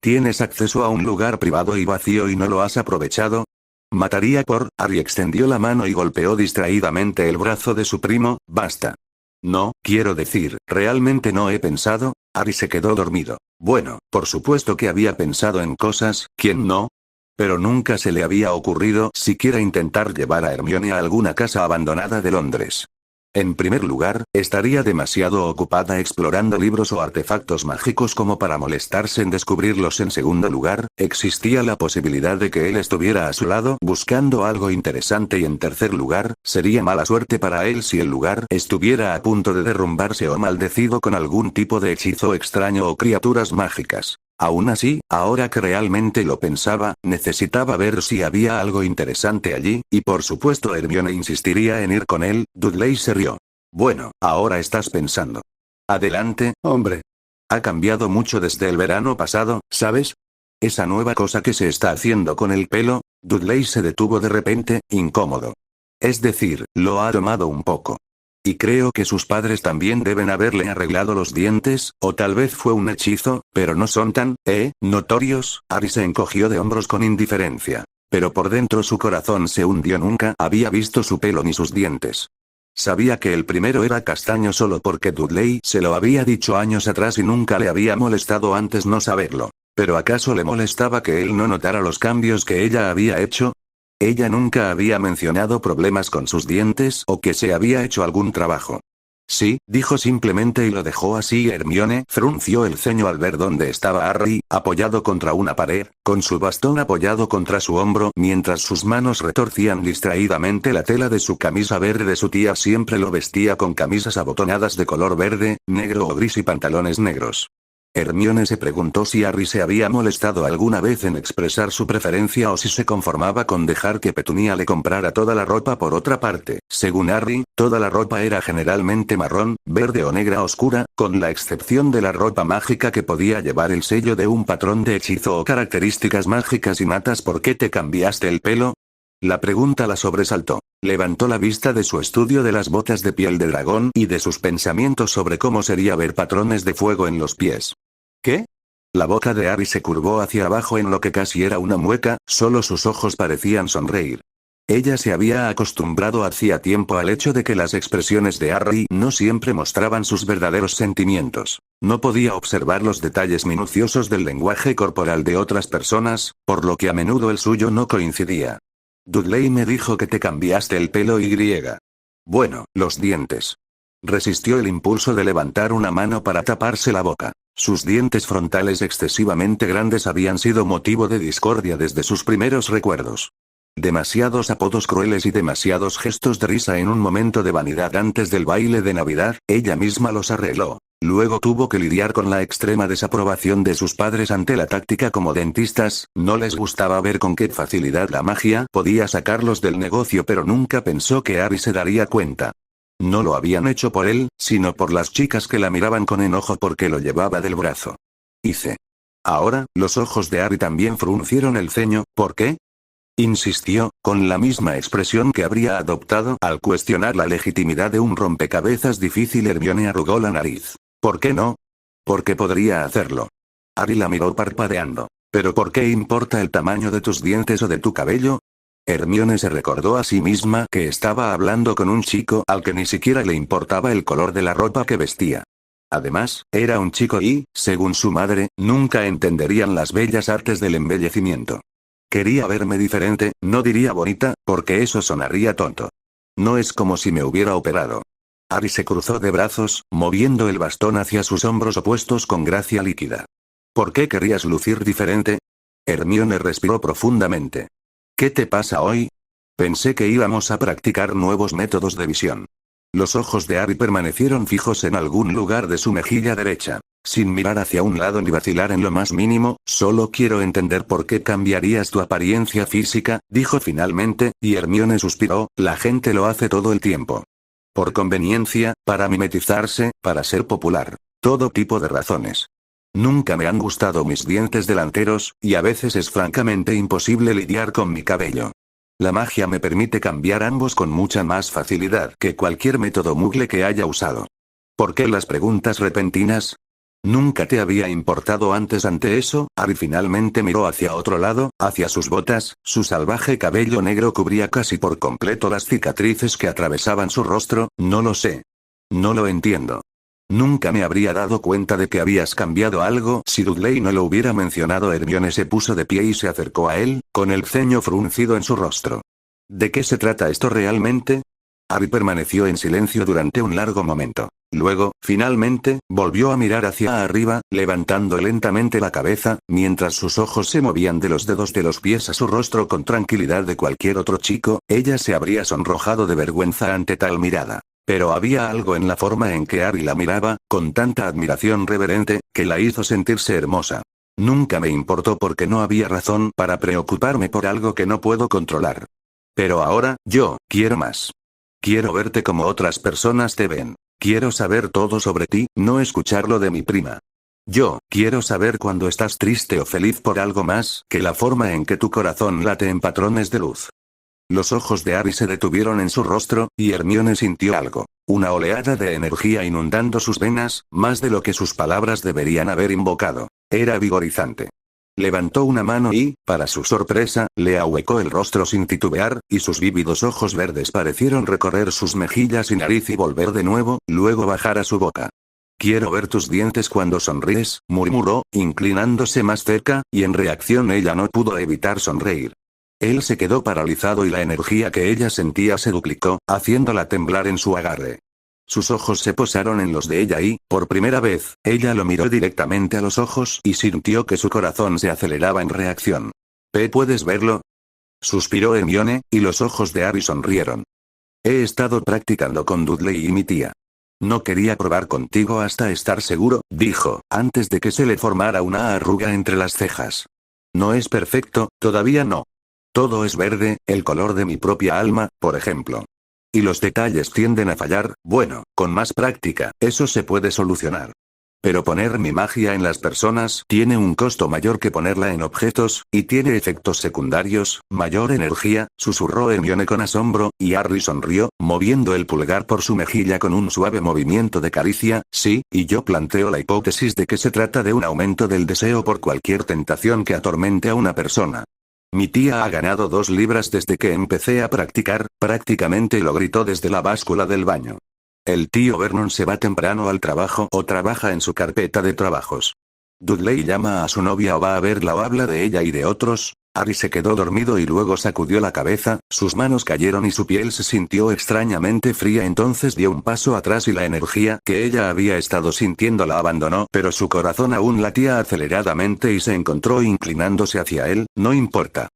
¿Tienes acceso a un lugar privado y vacío y no lo has aprovechado? Mataría por... Harry extendió la mano y golpeó distraídamente el brazo de su primo. Basta. No, quiero decir, realmente no he pensado. Harry se quedó dormido. Bueno, por supuesto que había pensado en cosas, ¿quién no? Pero nunca se le había ocurrido siquiera intentar llevar a Hermione a alguna casa abandonada de Londres. En primer lugar, estaría demasiado ocupada explorando libros o artefactos mágicos como para molestarse en descubrirlos. En segundo lugar, existía la posibilidad de que él estuviera a su lado buscando algo interesante y en tercer lugar, sería mala suerte para él si el lugar estuviera a punto de derrumbarse o maldecido con algún tipo de hechizo extraño o criaturas mágicas. Aún así, ahora que realmente lo pensaba, necesitaba ver si había algo interesante allí, y por supuesto Hermione insistiría en ir con él. Dudley se rió. Bueno, ahora estás pensando. Adelante, hombre. Ha cambiado mucho desde el verano pasado, ¿sabes? Esa nueva cosa que se está haciendo con el pelo. Dudley se detuvo de repente, incómodo. Es decir, lo ha tomado un poco. Y creo que sus padres también deben haberle arreglado los dientes, o tal vez fue un hechizo, pero no son tan, notorios. Harry se encogió de hombros con indiferencia. Pero por dentro su corazón se hundió. Nunca había visto su pelo ni sus dientes. Sabía que el primero era castaño solo porque Dudley se lo había dicho años atrás y nunca le había molestado antes no saberlo. Pero ¿acaso le molestaba que él no notara los cambios que ella había hecho? Ella nunca había mencionado problemas con sus dientes o que se había hecho algún trabajo. Sí, dijo simplemente y lo dejó así. Hermione frunció el ceño al ver dónde estaba Harry, apoyado contra una pared, con su bastón apoyado contra su hombro, mientras sus manos retorcían distraídamente la tela de su camisa verde. Su tía siempre lo vestía con camisas abotonadas de color verde, negro o gris y pantalones negros. Hermione se preguntó si Harry se había molestado alguna vez en expresar su preferencia o si se conformaba con dejar que Petunia le comprara toda la ropa. Por otra parte, según Harry, toda la ropa era generalmente marrón, verde o negra oscura, con la excepción de la ropa mágica que podía llevar el sello de un patrón de hechizo o características mágicas innatas. ¿Por qué te cambiaste el pelo? La pregunta la sobresaltó. Levantó la vista de su estudio de las botas de piel de dragón y de sus pensamientos sobre cómo sería ver patrones de fuego en los pies. ¿Qué? La boca de Harry se curvó hacia abajo en lo que casi era una mueca, solo sus ojos parecían sonreír. Ella se había acostumbrado hacía tiempo al hecho de que las expresiones de Harry no siempre mostraban sus verdaderos sentimientos. No podía observar los detalles minuciosos del lenguaje corporal de otras personas, por lo que a menudo el suyo no coincidía. Dudley me dijo que te cambiaste el pelo y... Bueno, los dientes. Resistió el impulso de levantar una mano para taparse la boca. Sus dientes frontales excesivamente grandes habían sido motivo de discordia desde sus primeros recuerdos. Demasiados apodos crueles y demasiados gestos de risa en un momento de vanidad antes del baile de Navidad. Ella misma los arregló. Luego tuvo que lidiar con la extrema desaprobación de sus padres ante la táctica como dentistas. No les gustaba ver con qué facilidad la magia podía sacarlos del negocio, pero nunca pensó que Harry se daría cuenta. No lo habían hecho por él, sino por las chicas que la miraban con enojo porque lo llevaba del brazo. Hice. Ahora, los ojos de Harry también fruncieron el ceño. ¿Por qué? Insistió, con la misma expresión que habría adoptado al cuestionar la legitimidad de un rompecabezas difícil. Hermione arrugó la nariz. ¿Por qué no? Porque podría hacerlo. Harry la miró parpadeando. ¿Pero por qué importa el tamaño de tus dientes o de tu cabello? Hermione se recordó a sí misma que estaba hablando con un chico al que ni siquiera le importaba el color de la ropa que vestía. Además, era un chico y, según su madre, nunca entenderían las bellas artes del embellecimiento. Quería verme diferente, no diría bonita, porque eso sonaría tonto. No es como si me hubiera operado. Harry se cruzó de brazos, moviendo el bastón hacia sus hombros opuestos con gracia líquida. ¿Por qué querrías lucir diferente? Hermione respiró profundamente. ¿Qué te pasa hoy? Pensé que íbamos a practicar nuevos métodos de visión. Los ojos de Harry permanecieron fijos en algún lugar de su mejilla derecha. Sin mirar hacia un lado ni vacilar en lo más mínimo, solo quiero entender por qué cambiarías tu apariencia física, dijo finalmente, y Hermione suspiró, la gente lo hace todo el tiempo. Por conveniencia, para mimetizarse, para ser popular. Todo tipo de razones. Nunca me han gustado mis dientes delanteros, y a veces es francamente imposible lidiar con mi cabello. La magia me permite cambiar ambos con mucha más facilidad que cualquier método Muggle que haya usado. ¿Por qué las preguntas repentinas? ¿Nunca te había importado antes ante eso? Harry finalmente miró hacia otro lado, hacia sus botas, su salvaje cabello negro cubría casi por completo las cicatrices que atravesaban su rostro, no lo sé. No lo entiendo. Nunca me habría dado cuenta de que habías cambiado algo si Dudley no lo hubiera mencionado. Hermione se puso de pie y se acercó a él, con el ceño fruncido en su rostro. ¿De qué se trata esto realmente? Harry permaneció en silencio durante un largo momento. Luego, finalmente, volvió a mirar hacia arriba, levantando lentamente la cabeza, mientras sus ojos se movían de los dedos de los pies a su rostro con tranquilidad de cualquier otro chico, ella se habría sonrojado de vergüenza ante tal mirada. Pero había algo en la forma en que Harry la miraba, con tanta admiración reverente, que la hizo sentirse hermosa. Nunca me importó porque no había razón para preocuparme por algo que no puedo controlar. Pero ahora, yo, quiero más. Quiero verte como otras personas te ven. Quiero saber todo sobre ti, no escucharlo de mi prima. Yo, quiero saber cuando estás triste o feliz por algo más que la forma en que tu corazón late en patrones de luz. Los ojos de Harry se detuvieron en su rostro, y Hermione sintió algo. Una oleada de energía inundando sus venas, más de lo que sus palabras deberían haber invocado. Era vigorizante. Levantó una mano y, para su sorpresa, le ahuecó el rostro sin titubear, y sus vívidos ojos verdes parecieron recorrer sus mejillas y nariz y volver de nuevo, luego bajar a su boca. Quiero ver tus dientes cuando sonríes, murmuró, inclinándose más cerca, y en reacción ella no pudo evitar sonreír. Él se quedó paralizado y la energía que ella sentía se duplicó, haciéndola temblar en su agarre. Sus ojos se posaron en los de ella y, por primera vez, ella lo miró directamente a los ojos y sintió que su corazón se aceleraba en reacción. ¿Puedes verlo? Suspiró Hermione, y los ojos de Harry sonrieron. He estado practicando con Dudley y mi tía. No quería probar contigo hasta estar seguro, dijo, antes de que se le formara una arruga entre las cejas. No es perfecto, todavía no. Todo es verde, el color de mi propia alma, por ejemplo. Y los detalles tienden a fallar, bueno, con más práctica, eso se puede solucionar. Pero poner mi magia en las personas tiene un costo mayor que ponerla en objetos, y tiene efectos secundarios, mayor energía, susurró Hermione con asombro, y Harry sonrió, moviendo el pulgar por su mejilla con un suave movimiento de caricia. Sí, y yo planteo la hipótesis de que se trata de un aumento del deseo por cualquier tentación que atormente a una persona. Mi tía ha ganado 2 libras desde que empecé a practicar, prácticamente lo gritó desde la báscula del baño. El tío Vernon se va temprano al trabajo o trabaja en su carpeta de trabajos. Dudley llama a su novia o va a verla o habla de ella y de otros. Harry se quedó dormido y luego sacudió la cabeza, sus manos cayeron y su piel se sintió extrañamente fría. Entonces dio un paso atrás y la energía que ella había estado sintiendo la abandonó, pero su corazón aún latía aceleradamente y se encontró inclinándose hacia él. No importa.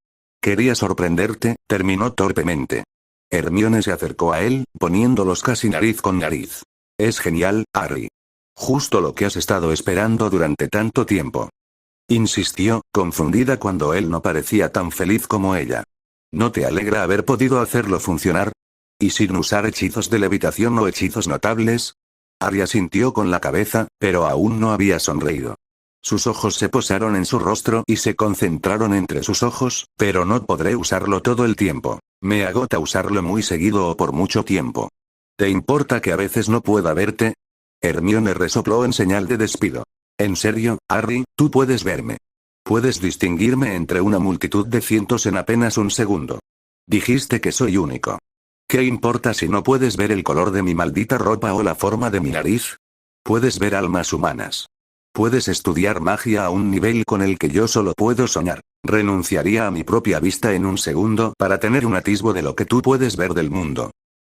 Quería sorprenderte, terminó torpemente. Hermione se acercó a él, poniéndolos casi nariz con nariz. Es genial, Harry. Justo lo que has estado esperando durante tanto tiempo. Insistió, confundida cuando él no parecía tan feliz como ella. ¿No te alegra haber podido hacerlo funcionar? ¿Y sin usar hechizos de levitación o hechizos notables? Harry asintió con la cabeza, pero aún no había sonreído. Sus ojos se posaron en su rostro y se concentraron entre sus ojos, pero no podré usarlo todo el tiempo. Me agota usarlo muy seguido o por mucho tiempo. ¿Te importa que a veces no pueda verte? Hermione resopló en señal de despido. En serio, Harry, tú puedes verme. Puedes distinguirme entre una multitud de cientos en apenas un segundo. Dijiste que soy único. ¿Qué importa si no puedes ver el color de mi maldita ropa o la forma de mi nariz? Puedes ver almas humanas. Puedes estudiar magia a un nivel con el que yo solo puedo soñar. Renunciaría a mi propia vista en un segundo para tener un atisbo de lo que tú puedes ver del mundo.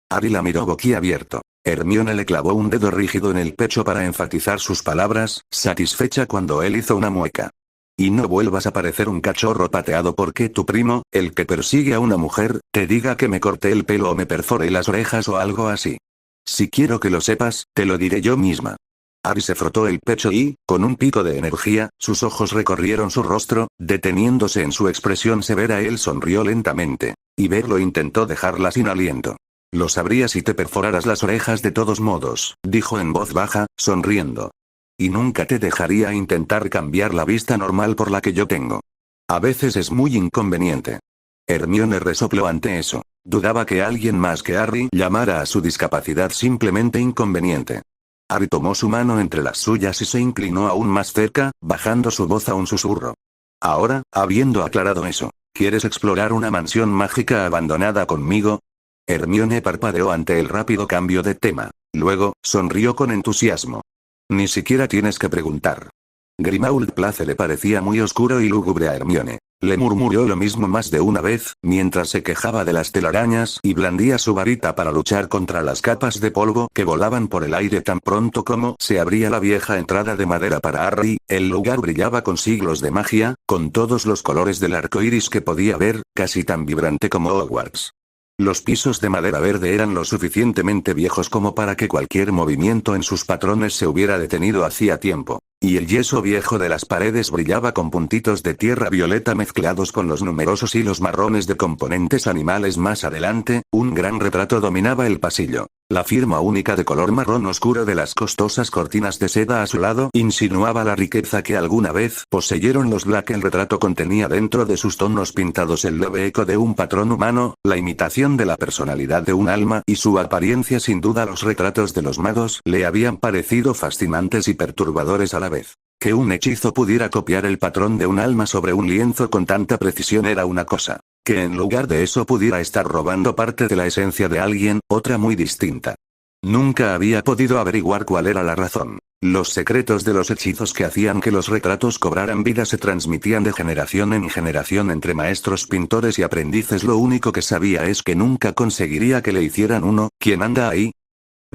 Harry la miró boquiabierto. Hermione le clavó un dedo rígido en el pecho para enfatizar sus palabras, satisfecha cuando él hizo una mueca. Y no vuelvas a parecer un cachorro pateado porque tu primo, el que persigue a una mujer, te diga que me corté el pelo o me perforé las orejas o algo así. Si quiero que lo sepas, te lo diré yo misma. Harry se frotó el pecho y, con un pico de energía, sus ojos recorrieron su rostro, deteniéndose en su expresión severa. Él sonrió lentamente. Y verlo intentó dejarla sin aliento. Lo sabría si te perforaras las orejas de todos modos, dijo en voz baja, sonriendo. Y nunca te dejaría intentar cambiar la vista normal por la que yo tengo. A veces es muy inconveniente. Hermione resopló ante eso. Dudaba que alguien más que Harry llamara a su discapacidad simplemente inconveniente. Harry tomó su mano entre las suyas y se inclinó aún más cerca, bajando su voz a un susurro. Ahora, habiendo aclarado eso, ¿quieres explorar una mansión mágica abandonada conmigo? Hermione parpadeó ante el rápido cambio de tema. Luego, sonrió con entusiasmo. Ni siquiera tienes que preguntar. Grimmauld Place le parecía muy oscuro y lúgubre a Hermione. Le murmuró lo mismo más de una vez, mientras se quejaba de las telarañas y blandía su varita para luchar contra las capas de polvo que volaban por el aire tan pronto como se abría la vieja entrada de madera para Harry. El lugar brillaba con siglos de magia, con todos los colores del arco iris que podía ver, casi tan vibrante como Hogwarts. Los pisos de madera verde eran lo suficientemente viejos como para que cualquier movimiento en sus patrones se hubiera detenido hacía tiempo. Y el yeso viejo de las paredes brillaba con puntitos de tierra violeta mezclados con los numerosos hilos marrones de componentes animales. Más adelante, un gran retrato dominaba el pasillo. La firma única de color marrón oscuro de las costosas cortinas de seda a su lado insinuaba la riqueza que alguna vez poseyeron los Black. El retrato contenía dentro de sus tonos pintados el leve eco de un patrón humano, la imitación de la personalidad de un alma y su apariencia. Sin duda los retratos de los magos le habían parecido fascinantes y perturbadores a la vez. Que un hechizo pudiera copiar el patrón de un alma sobre un lienzo con tanta precisión era una cosa. Que en lugar de eso pudiera estar robando parte de la esencia de alguien, otra muy distinta. Nunca había podido averiguar cuál era la razón. Los secretos de los hechizos que hacían que los retratos cobraran vida se transmitían de generación en generación entre maestros pintores y aprendices. Lo único que sabía es que nunca conseguiría que le hicieran uno. ¿Quién anda ahí?,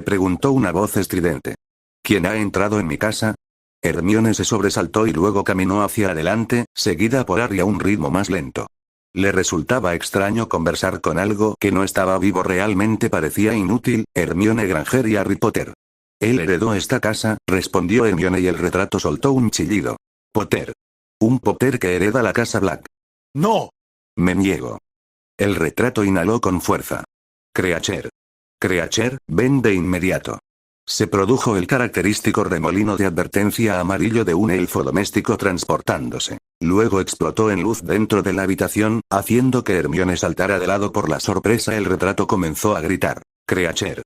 preguntó una voz estridente. ¿Quién ha entrado en mi casa? Hermione se sobresaltó y luego caminó hacia adelante, seguida por Harry a un ritmo más lento. Le resultaba extraño conversar con algo que no estaba vivo. Realmente parecía inútil. Hermione Granger y Harry Potter. Él heredó esta casa, respondió Hermione y el retrato soltó un chillido. Potter. Un Potter que hereda la casa Black. ¡No! Me niego. El retrato inhaló con fuerza. Creature. Creature, ven de inmediato. Se produjo el característico remolino de advertencia amarillo de un elfo doméstico transportándose. Luego explotó en luz dentro de la habitación, haciendo que Hermione saltara de lado por la sorpresa. El retrato comenzó a gritar. Creature.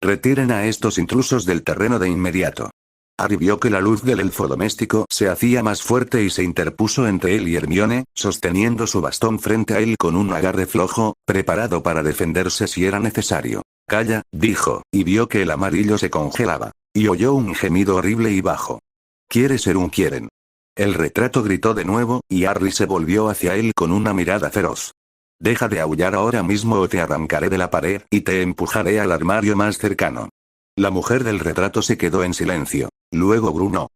Retiren a estos intrusos del terreno de inmediato. Harry vio que la luz del elfo doméstico se hacía más fuerte y se interpuso entre él y Hermione, sosteniendo su bastón frente a él con un agarre flojo, preparado para defenderse si era necesario. Calla, dijo, y vio que el amarillo se congelaba. Y oyó un gemido horrible y bajo. ¿Quiere ser un quieren? El retrato gritó de nuevo, y Harry se volvió hacia él con una mirada feroz. Deja de aullar ahora mismo o te arrancaré de la pared y te empujaré al armario más cercano. La mujer del retrato se quedó en silencio. Luego grunó.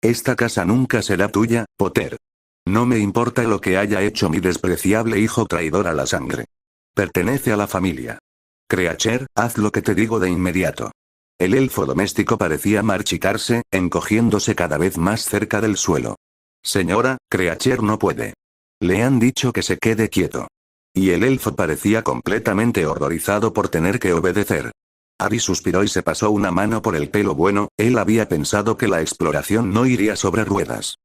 Esta casa nunca será tuya, Potter. No me importa lo que haya hecho mi despreciable hijo traidor a la sangre. Pertenece a la familia. Creature, haz lo que te digo de inmediato. El elfo doméstico parecía marchitarse, encogiéndose cada vez más cerca del suelo. Señora, Creature no puede. Le han dicho que se quede quieto. Y el elfo parecía completamente horrorizado por tener que obedecer. Harry suspiró y se pasó una mano por el pelo. Bueno, él había pensado que la exploración no iría sobre ruedas.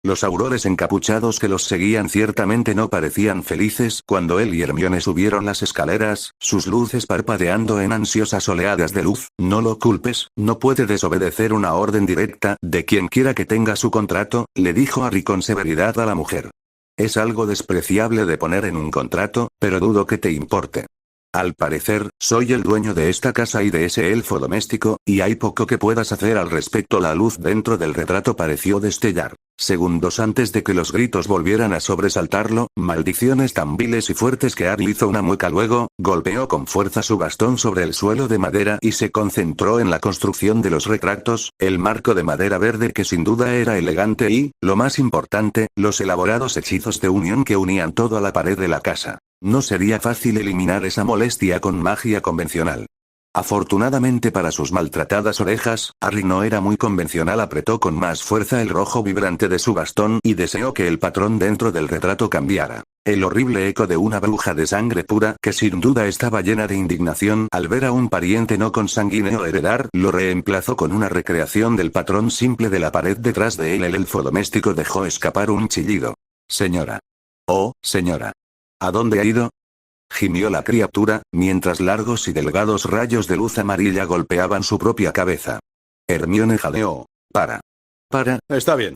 Los aurores encapuchados que los seguían ciertamente no parecían felices cuando él y Hermione subieron las escaleras, sus luces parpadeando en ansiosas oleadas de luz. No lo culpes, no puede desobedecer una orden directa de quien quiera que tenga su contrato, le dijo Harry con severidad a la mujer. Es algo despreciable de poner en un contrato, pero dudo que te importe. Al parecer, soy el dueño de esta casa y de ese elfo doméstico, y hay poco que puedas hacer al respecto. La luz dentro del retrato pareció destellar. Segundos antes de que los gritos volvieran a sobresaltarlo, maldiciones tan viles y fuertes que Harry hizo una mueca. Luego, golpeó con fuerza su bastón sobre el suelo de madera y se concentró en la construcción de los retratos, el marco de madera verde que sin duda era elegante y, lo más importante, los elaborados hechizos de unión que unían todo a la pared de la casa. No sería fácil eliminar esa molestia con magia convencional. Afortunadamente para sus maltratadas orejas, Harry no era muy convencional. Apretó con más fuerza el rojo vibrante de su bastón y deseó que el patrón dentro del retrato cambiara. El horrible eco de una bruja de sangre pura que sin duda estaba llena de indignación al ver a un pariente no consanguíneo heredar, lo reemplazó con una recreación del patrón simple de la pared detrás de él. El elfo doméstico dejó escapar un chillido. Señora. Oh, señora. ¿A dónde ha ido? Gimió la criatura, mientras largos y delgados rayos de luz amarilla golpeaban su propia cabeza. Hermione jadeó. Para. Está bien.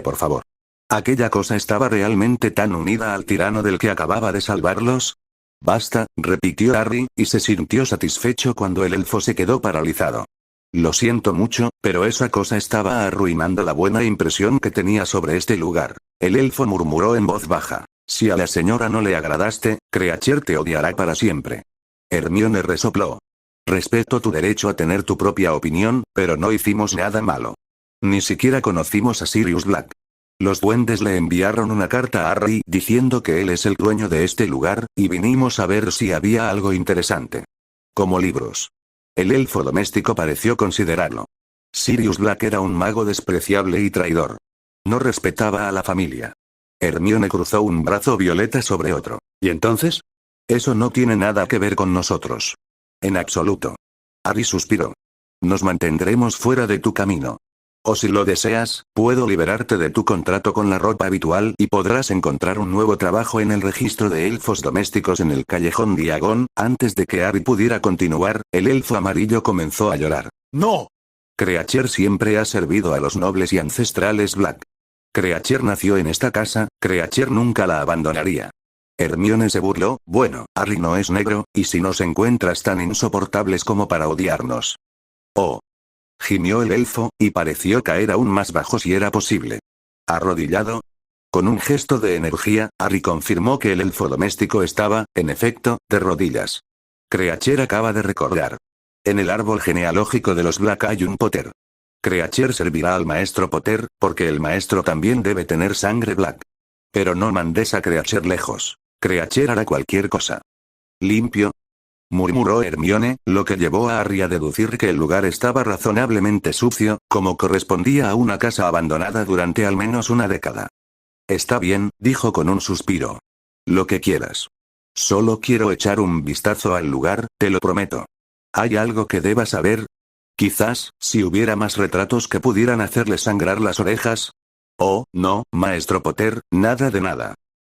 Por favor. ¿Aquella cosa estaba realmente tan unida al tirano del que acababa de salvarlos? Basta, repitió Harry, y se sintió satisfecho cuando el elfo se quedó paralizado. Lo siento mucho, pero esa cosa estaba arruinando la buena impresión que tenía sobre este lugar. El elfo murmuró en voz baja. Si a la señora no le agradaste, Creacher te odiará para siempre. Hermione resopló. Respeto tu derecho a tener tu propia opinión, pero no hicimos nada malo. Ni siquiera conocimos a Sirius Black. Los duendes le enviaron una carta a Harry diciendo que él es el dueño de este lugar, y vinimos a ver si había algo interesante. Como libros. El elfo doméstico pareció considerarlo. Sirius Black era un mago despreciable y traidor. No respetaba a la familia. Hermione cruzó un brazo violeta sobre otro. ¿Y entonces? Eso no tiene nada que ver con nosotros. En absoluto. Harry suspiró. Nos mantendremos fuera de tu camino. O si lo deseas, puedo liberarte de tu contrato con la ropa habitual y podrás encontrar un nuevo trabajo en el registro de elfos domésticos en el callejón Diagon. Antes de que Harry pudiera continuar, el elfo amarillo comenzó a llorar. ¡No! Creacher siempre ha servido a los nobles y ancestrales Black. Creacher nació en esta casa, Creacher nunca la abandonaría. Hermione se burló. Bueno, Harry no es negro, y si nos encuentras tan insoportables como para odiarnos. Oh. Gimió el elfo, y pareció caer aún más bajo si era posible. ¿Arrodillado? Con un gesto de energía, Harry confirmó que el elfo doméstico estaba, en efecto, de rodillas. Creacher acaba de recordar. En el árbol genealógico de los Black hay un Potter. Creacher servirá al maestro Potter, porque el maestro también debe tener sangre Black. Pero no mandes a Creacher lejos. Creacher hará cualquier cosa. ¿Limpio? Murmuró Hermione, lo que llevó a Harry a deducir que el lugar estaba razonablemente sucio, como correspondía a una casa abandonada durante al menos una década. Está bien, dijo con un suspiro. Lo que quieras. Solo quiero echar un vistazo al lugar, te lo prometo. ¿Hay algo que deba saber? Quizás, si hubiera más retratos que pudieran hacerle sangrar las orejas. Oh, no, maestro Potter, nada de nada.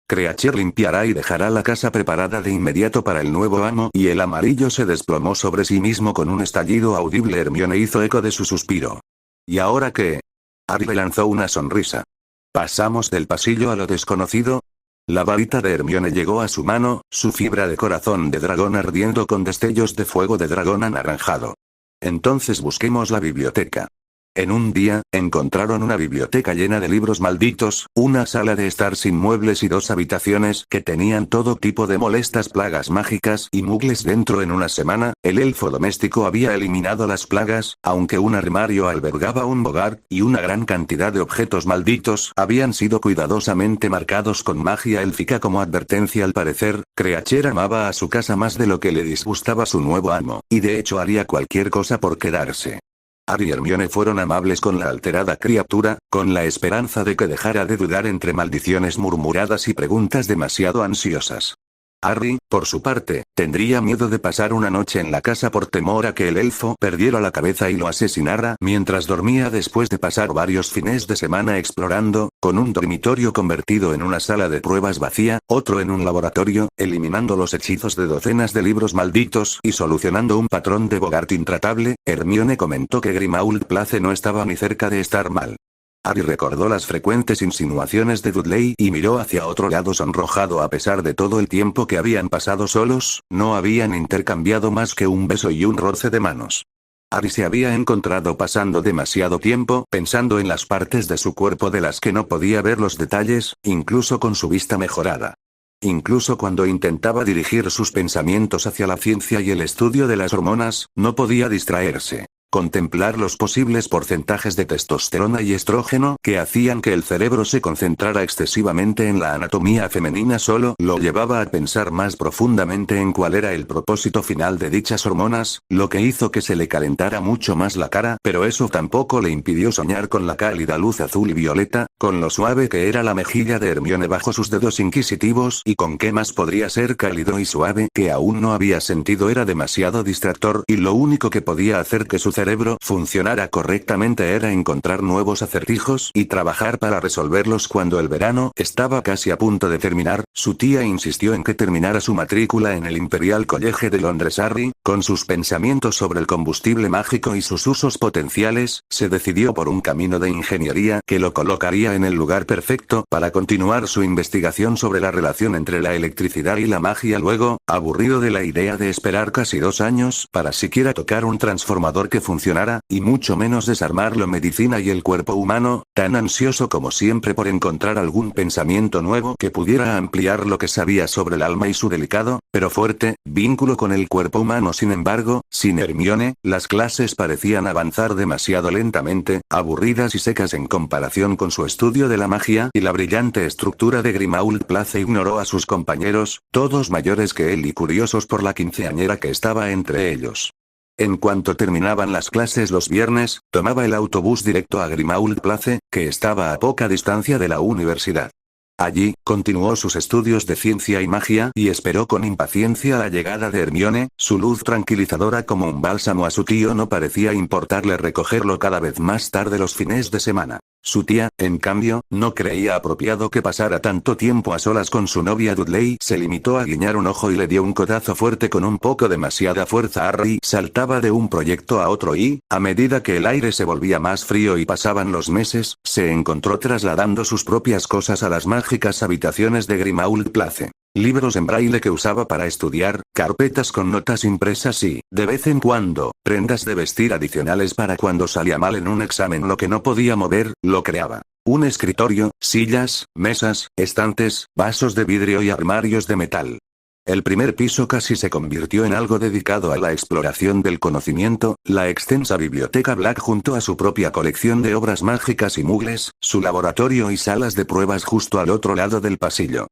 Creacher limpiará y dejará la casa preparada de inmediato para el nuevo amo. Y el amarillo se desplomó sobre sí mismo con un estallido audible. Hermione hizo eco de su suspiro. ¿Y ahora qué? Harry le lanzó una sonrisa. ¿Pasamos del pasillo a lo desconocido? La varita de Hermione llegó a su mano, su fibra de corazón de dragón ardiendo con destellos de fuego de dragón anaranjado. Entonces busquemos la biblioteca. En un día, encontraron una biblioteca llena de libros malditos, una sala de estar sin muebles y 2 habitaciones que tenían todo tipo de molestas plagas mágicas y mugles dentro. En una semana, el elfo doméstico había eliminado las plagas, aunque un armario albergaba un bogar, y una gran cantidad de objetos malditos habían sido cuidadosamente marcados con magia élfica como advertencia. Al parecer, Creacher amaba a su casa más de lo que le disgustaba su nuevo amo, y de hecho haría cualquier cosa por quedarse. Harry y Hermione fueron amables con la alterada criatura, con la esperanza de que dejara de dudar entre maldiciones murmuradas y preguntas demasiado ansiosas. Harry, por su parte, tendría miedo de pasar una noche en la casa por temor a que el elfo perdiera la cabeza y lo asesinara mientras dormía después de pasar varios fines de semana explorando, con un dormitorio convertido en una sala de pruebas vacía, otro en un laboratorio, eliminando los hechizos de docenas de libros malditos y solucionando un patrón de Bogart intratable. Hermione comentó que Grimmauld Place no estaba ni cerca de estar mal. Harry recordó las frecuentes insinuaciones de Dudley y miró hacia otro lado sonrojado. A pesar de todo el tiempo que habían pasado solos, no habían intercambiado más que un beso y un roce de manos. Harry se había encontrado pasando demasiado tiempo pensando en las partes de su cuerpo de las que no podía ver los detalles, incluso con su vista mejorada. Incluso cuando intentaba dirigir sus pensamientos hacia la ciencia y el estudio de las hormonas, no podía distraerse. Contemplar los posibles porcentajes de testosterona y estrógeno que hacían que el cerebro se concentrara excesivamente en la anatomía femenina solo lo llevaba a pensar más profundamente en cuál era el propósito final de dichas hormonas, lo que hizo que se le calentara mucho más la cara, pero eso tampoco le impidió soñar con la cálida luz azul y violeta, con lo suave que era la mejilla de Hermione bajo sus dedos inquisitivos y con qué más podría ser cálido y suave que aún no había sentido. Era demasiado distractor y lo único que podía hacer que su cerebro funcionara correctamente era encontrar nuevos acertijos y trabajar para resolverlos. Cuando el verano estaba casi a punto de terminar, su tía insistió en que terminara su matrícula en el Imperial College de Londres. Harry, con sus pensamientos sobre el combustible mágico y sus usos potenciales, se decidió por un camino de ingeniería que lo colocaría en el lugar perfecto para continuar su investigación sobre la relación entre la electricidad y la magia. Luego, aburrido de la idea de esperar casi 2 años para siquiera tocar un transformador que funcionara, y mucho menos desarmar la medicina y el cuerpo humano, tan ansioso como siempre por encontrar algún pensamiento nuevo que pudiera ampliar lo que sabía sobre el alma y su delicado, pero fuerte, vínculo con el cuerpo humano. Sin embargo, sin Hermione, las clases parecían avanzar demasiado lentamente, aburridas y secas en comparación con su estudio de la magia y la brillante estructura de Grimmauld Place. Ignoró a sus compañeros, todos mayores que él y curiosos por la quinceañera que estaba entre ellos. En cuanto terminaban las clases los viernes, tomaba el autobús directo a Grimmauld Place, que estaba a poca distancia de la universidad. Allí, continuó sus estudios de ciencia y magia y esperó con impaciencia la llegada de Hermione. Su luz tranquilizadora como un bálsamo a su tío no parecía importarle recogerlo cada vez más tarde los fines de semana. Su tía, en cambio, no creía apropiado que pasara tanto tiempo a solas con su novia. Dudley se limitó a guiñar un ojo y le dio un codazo fuerte con un poco demasiada fuerza. Harry saltaba de un proyecto a otro y, a medida que el aire se volvía más frío y pasaban los meses, se encontró trasladando sus propias cosas a las mágicas habitaciones de Grimmauld Place. Libros en braille que usaba para estudiar, carpetas con notas impresas y, de vez en cuando, prendas de vestir adicionales para cuando salía mal en un examen. Lo que no podía mover, lo creaba. Un escritorio, sillas, mesas, estantes, vasos de vidrio y armarios de metal. El primer piso casi se convirtió en algo dedicado a la exploración del conocimiento, la extensa biblioteca Black junto a su propia colección de obras mágicas y mugles, su laboratorio y salas de pruebas justo al otro lado del pasillo.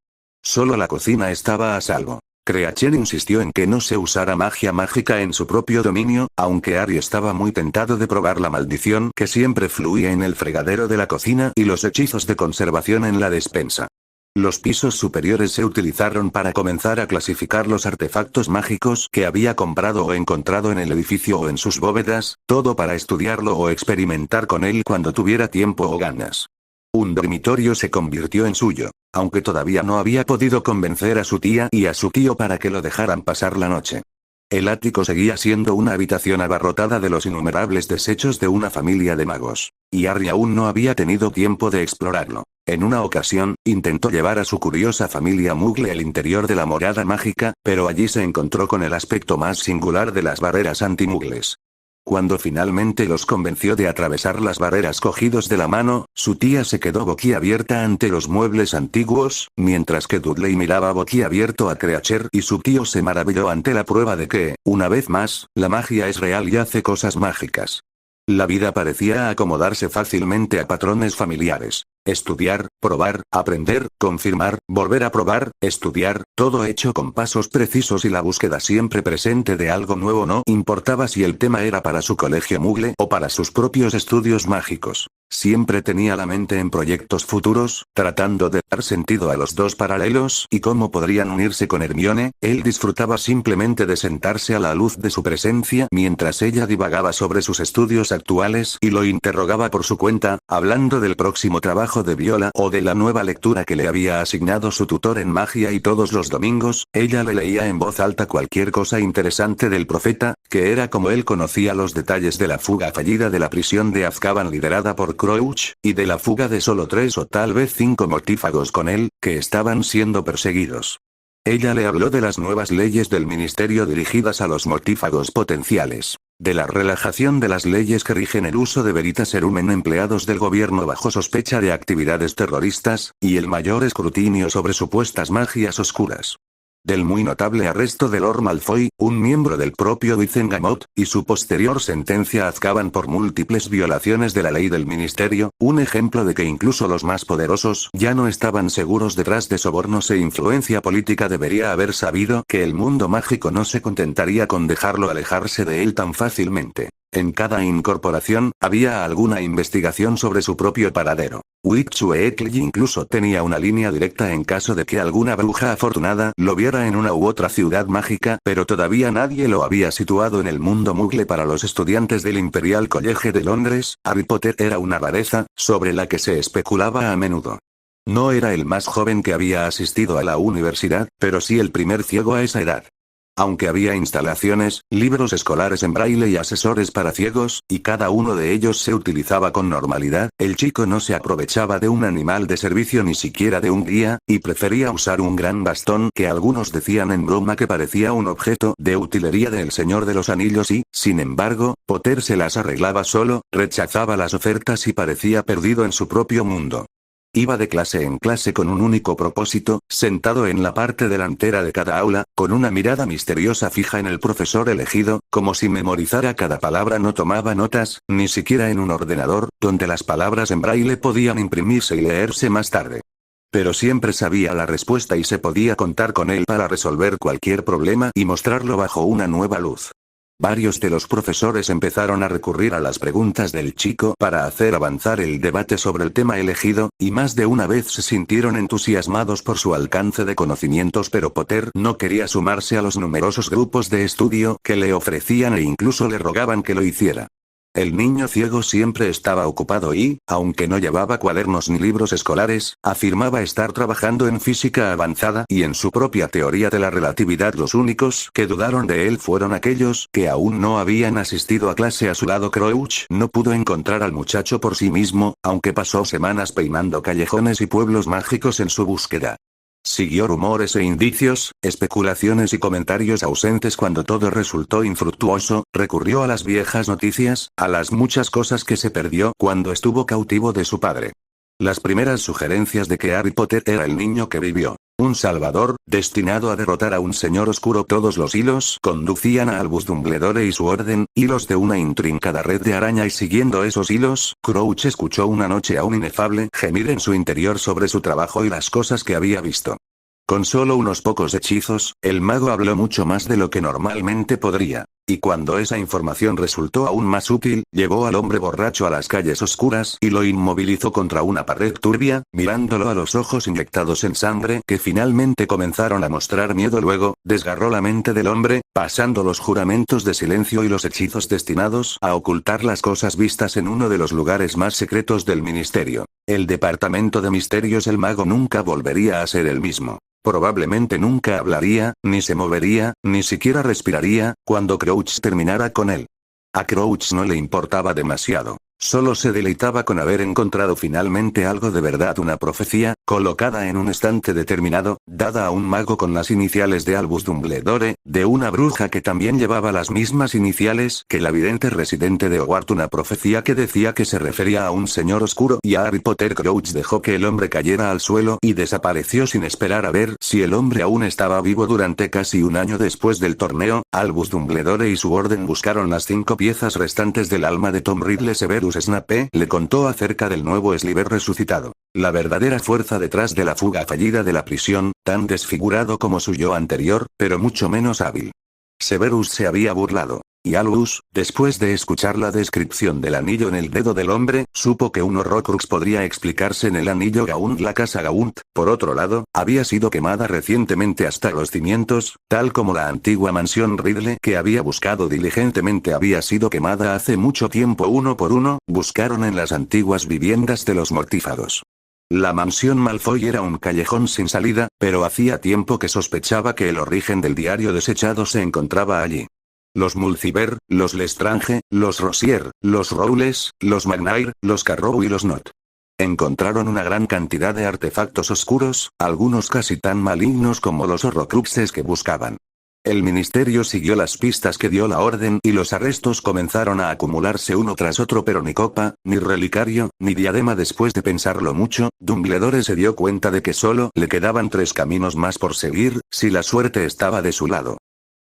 Solo la cocina estaba a salvo. Creacher insistió en que no se usara magia mágica en su propio dominio, aunque Harry estaba muy tentado de probar la maldición que siempre fluía en el fregadero de la cocina y los hechizos de conservación en la despensa. Los pisos superiores se utilizaron para comenzar a clasificar los artefactos mágicos que había comprado o encontrado en el edificio o en sus bóvedas, todo para estudiarlo o experimentar con él cuando tuviera tiempo o ganas. Un dormitorio se convirtió en suyo, aunque todavía no había podido convencer a su tía y a su tío para que lo dejaran pasar la noche. El ático seguía siendo una habitación abarrotada de los innumerables desechos de una familia de magos, y Harry aún no había tenido tiempo de explorarlo. En una ocasión, intentó llevar a su curiosa familia Muggle al interior de la morada mágica, pero allí se encontró con el aspecto más singular de las barreras anti-muggles. Cuando finalmente los convenció de atravesar las barreras cogidos de la mano, su tía se quedó boquiabierta ante los muebles antiguos, mientras que Dudley miraba boquiabierto a Creacher y su tío se maravilló ante la prueba de que, una vez más, la magia es real y hace cosas mágicas. La vida parecía acomodarse fácilmente a patrones familiares. Estudiar, probar, aprender, confirmar, volver a probar, estudiar, todo hecho con pasos precisos y la búsqueda siempre presente de algo nuevo. No importaba si el tema era para su colegio Muggle o para sus propios estudios mágicos. Siempre tenía la mente en proyectos futuros, tratando de dar sentido a los dos paralelos y cómo podrían unirse con Hermione. Él disfrutaba simplemente de sentarse a la luz de su presencia mientras ella divagaba sobre sus estudios actuales y lo interrogaba por su cuenta, hablando del próximo trabajo de Viola o de la nueva lectura que le había asignado su tutor en magia, y todos los domingos, ella le leía en voz alta cualquier cosa interesante del profeta, que era como él conocía los detalles de la fuga fallida de la prisión de Azkaban liderada por Crouch, y de la fuga de solo 3 o tal vez 5 mortífagos con él, que estaban siendo perseguidos. Ella le habló de las nuevas leyes del ministerio dirigidas a los mortífagos potenciales, de la relajación de las leyes que rigen el uso de Veritaserum empleados del gobierno bajo sospecha de actividades terroristas, y el mayor escrutinio sobre supuestas magias oscuras. Del muy notable arresto de Lord Malfoy, un miembro del propio Wizengamot, y su posterior sentencia a Azkaban por múltiples violaciones de la ley del ministerio, un ejemplo de que incluso los más poderosos ya no estaban seguros detrás de sobornos e influencia política. Debería haber sabido que el mundo mágico no se contentaría con dejarlo alejarse de él tan fácilmente. En cada incorporación, había alguna investigación sobre su propio paradero. Witchweekly incluso tenía una línea directa en caso de que alguna bruja afortunada lo viera en una u otra ciudad mágica, pero todavía nadie lo había situado en el mundo Muggle. Para los estudiantes del Imperial College de Londres, Harry Potter era una rareza, sobre la que se especulaba a menudo. No era el más joven que había asistido a la universidad, pero sí el primer ciego a esa edad. Aunque había instalaciones, libros escolares en braille y asesores para ciegos, y cada uno de ellos se utilizaba con normalidad, el chico no se aprovechaba de un animal de servicio ni siquiera de un guía, y prefería usar un gran bastón que algunos decían en broma que parecía un objeto de utilería del Señor de los Anillos y, sin embargo, Potter se las arreglaba solo, rechazaba las ofertas y parecía perdido en su propio mundo. Iba de clase en clase con un único propósito, sentado en la parte delantera de cada aula, con una mirada misteriosa fija en el profesor elegido, como si memorizara cada palabra. No tomaba notas, ni siquiera en un ordenador, donde las palabras en braille podían imprimirse y leerse más tarde. Pero siempre sabía la respuesta y se podía contar con él para resolver cualquier problema y mostrarlo bajo una nueva luz. Varios de los profesores empezaron a recurrir a las preguntas del chico para hacer avanzar el debate sobre el tema elegido, y más de una vez se sintieron entusiasmados por su alcance de conocimientos, pero Potter no quería sumarse a los numerosos grupos de estudio que le ofrecían e incluso le rogaban que lo hiciera. El niño ciego siempre estaba ocupado y, aunque no llevaba cuadernos ni libros escolares, afirmaba estar trabajando en física avanzada y en su propia teoría de la relatividad. Los únicos que dudaron de él fueron aquellos que aún no habían asistido a clase. A su lado, Crouch no pudo encontrar al muchacho por sí mismo, aunque pasó semanas peinando callejones y pueblos mágicos en su búsqueda. Siguió rumores e indicios, especulaciones y comentarios ausentes. Cuando todo resultó infructuoso, recurrió a las viejas noticias, a las muchas cosas que se perdió cuando estuvo cautivo de su padre. Las primeras sugerencias de que Harry Potter era el niño que vivió, un salvador, destinado a derrotar a un señor oscuro. Todos los hilos conducían a Albus Dumbledore y su orden, hilos de una intrincada red de araña, y siguiendo esos hilos, Crouch escuchó una noche a un inefable gemir en su interior sobre su trabajo y las cosas que había visto. Con solo unos pocos hechizos, el mago habló mucho más de lo que normalmente podría. Y cuando esa información resultó aún más útil, llevó al hombre borracho a las calles oscuras y lo inmovilizó contra una pared turbia, mirándolo a los ojos inyectados en sangre que finalmente comenzaron a mostrar miedo. Luego, desgarró la mente del hombre, pasando los juramentos de silencio y los hechizos destinados a ocultar las cosas vistas en uno de los lugares más secretos del ministerio, el Departamento de Misterios. El mago nunca volvería a ser el mismo. Probablemente nunca hablaría, ni se movería, ni siquiera respiraría, cuando Crouch terminara con él. A Crouch no le importaba demasiado. Solo se deleitaba con haber encontrado finalmente algo de verdad, una profecía, colocada en un estante determinado, dada a un mago con las iniciales de Albus Dumbledore, de una bruja que también llevaba las mismas iniciales que la vidente residente de Hogwarts, una profecía que decía que se refería a un señor oscuro y a Harry Potter. Crouch dejó que el hombre cayera al suelo y desapareció sin esperar a ver si el hombre aún estaba vivo. Durante casi un año después del torneo, Albus Dumbledore y su orden buscaron las 5 piezas restantes del alma de Tom Riddle. Severus Snape le contó acerca del nuevo Slytherin resucitado, la verdadera fuerza detrás de la fuga fallida de la prisión, tan desfigurado como su yo anterior, pero mucho menos hábil. Severus se había burlado. Y Albus, después de escuchar la descripción del anillo en el dedo del hombre, supo que un Horrocrux podría explicarse en el anillo Gaunt. La casa Gaunt, por otro lado, había sido quemada recientemente hasta los cimientos, tal como la antigua mansión Ridley que había buscado diligentemente había sido quemada hace mucho tiempo. Uno por uno, buscaron en las antiguas viviendas de los mortífagos. La mansión Malfoy era un callejón sin salida, pero hacía tiempo que sospechaba que el origen del diario desechado se encontraba allí. Los Mulciber, los Lestrange, los Rosier, los Rowles, los McNair, los Carrow y los Not. Encontraron una gran cantidad de artefactos oscuros, algunos casi tan malignos como los Horrocruxes que buscaban. El ministerio siguió las pistas que dio la orden y los arrestos comenzaron a acumularse uno tras otro, pero ni copa, ni relicario, ni diadema. Después de pensarlo mucho, Dumbledore se dio cuenta de que solo le quedaban 3 caminos más por seguir, si la suerte estaba de su lado.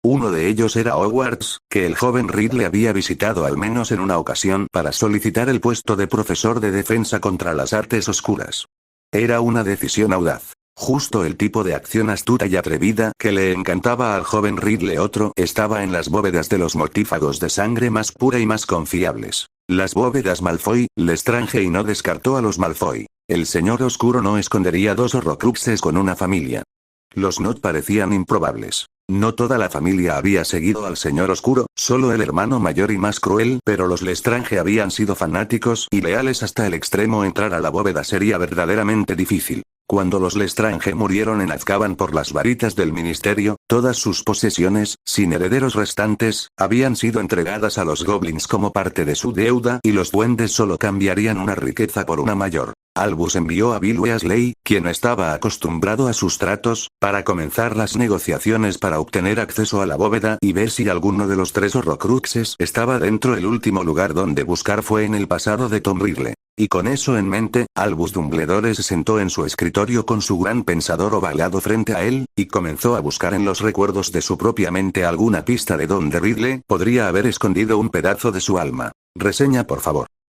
Uno de ellos era Hogwarts, que el joven Ridley había visitado al menos en una ocasión para solicitar el puesto de profesor de defensa contra las artes oscuras. Era una decisión audaz. Justo el tipo de acción astuta y atrevida que le encantaba al joven Ridley. Otro estaba en las bóvedas de los mortífagos de sangre más pura y más confiables. Las bóvedas Malfoy. Lestrange y no descartó a los Malfoy. El señor oscuro no escondería 2 Horrocruxes con una familia. Los Not parecían improbables. No toda la familia había seguido al señor oscuro, solo el hermano mayor y más cruel, pero los Lestrange habían sido fanáticos y leales hasta el extremo. Entrar a la bóveda sería verdaderamente difícil. Cuando los Lestrange murieron en Azkaban por las varitas del ministerio, todas sus posesiones, sin herederos restantes, habían sido entregadas a los goblins como parte de su deuda, y los duendes solo cambiarían una riqueza por una mayor. Albus envió a Bill Weasley, quien estaba acostumbrado a sus tratos, para comenzar las negociaciones para obtener acceso a la bóveda y ver si alguno de los 3 Horrocruxes estaba dentro. El último lugar donde buscar fue en el pasado de Tom Ridley. Y con eso en mente, Albus Dumbledore se sentó en su escritorio con su gran pensador ovalado frente a él, y comenzó a buscar en los recuerdos de su propia mente alguna pista de donde Ridley podría haber escondido un pedazo de su alma. Reseña por favor.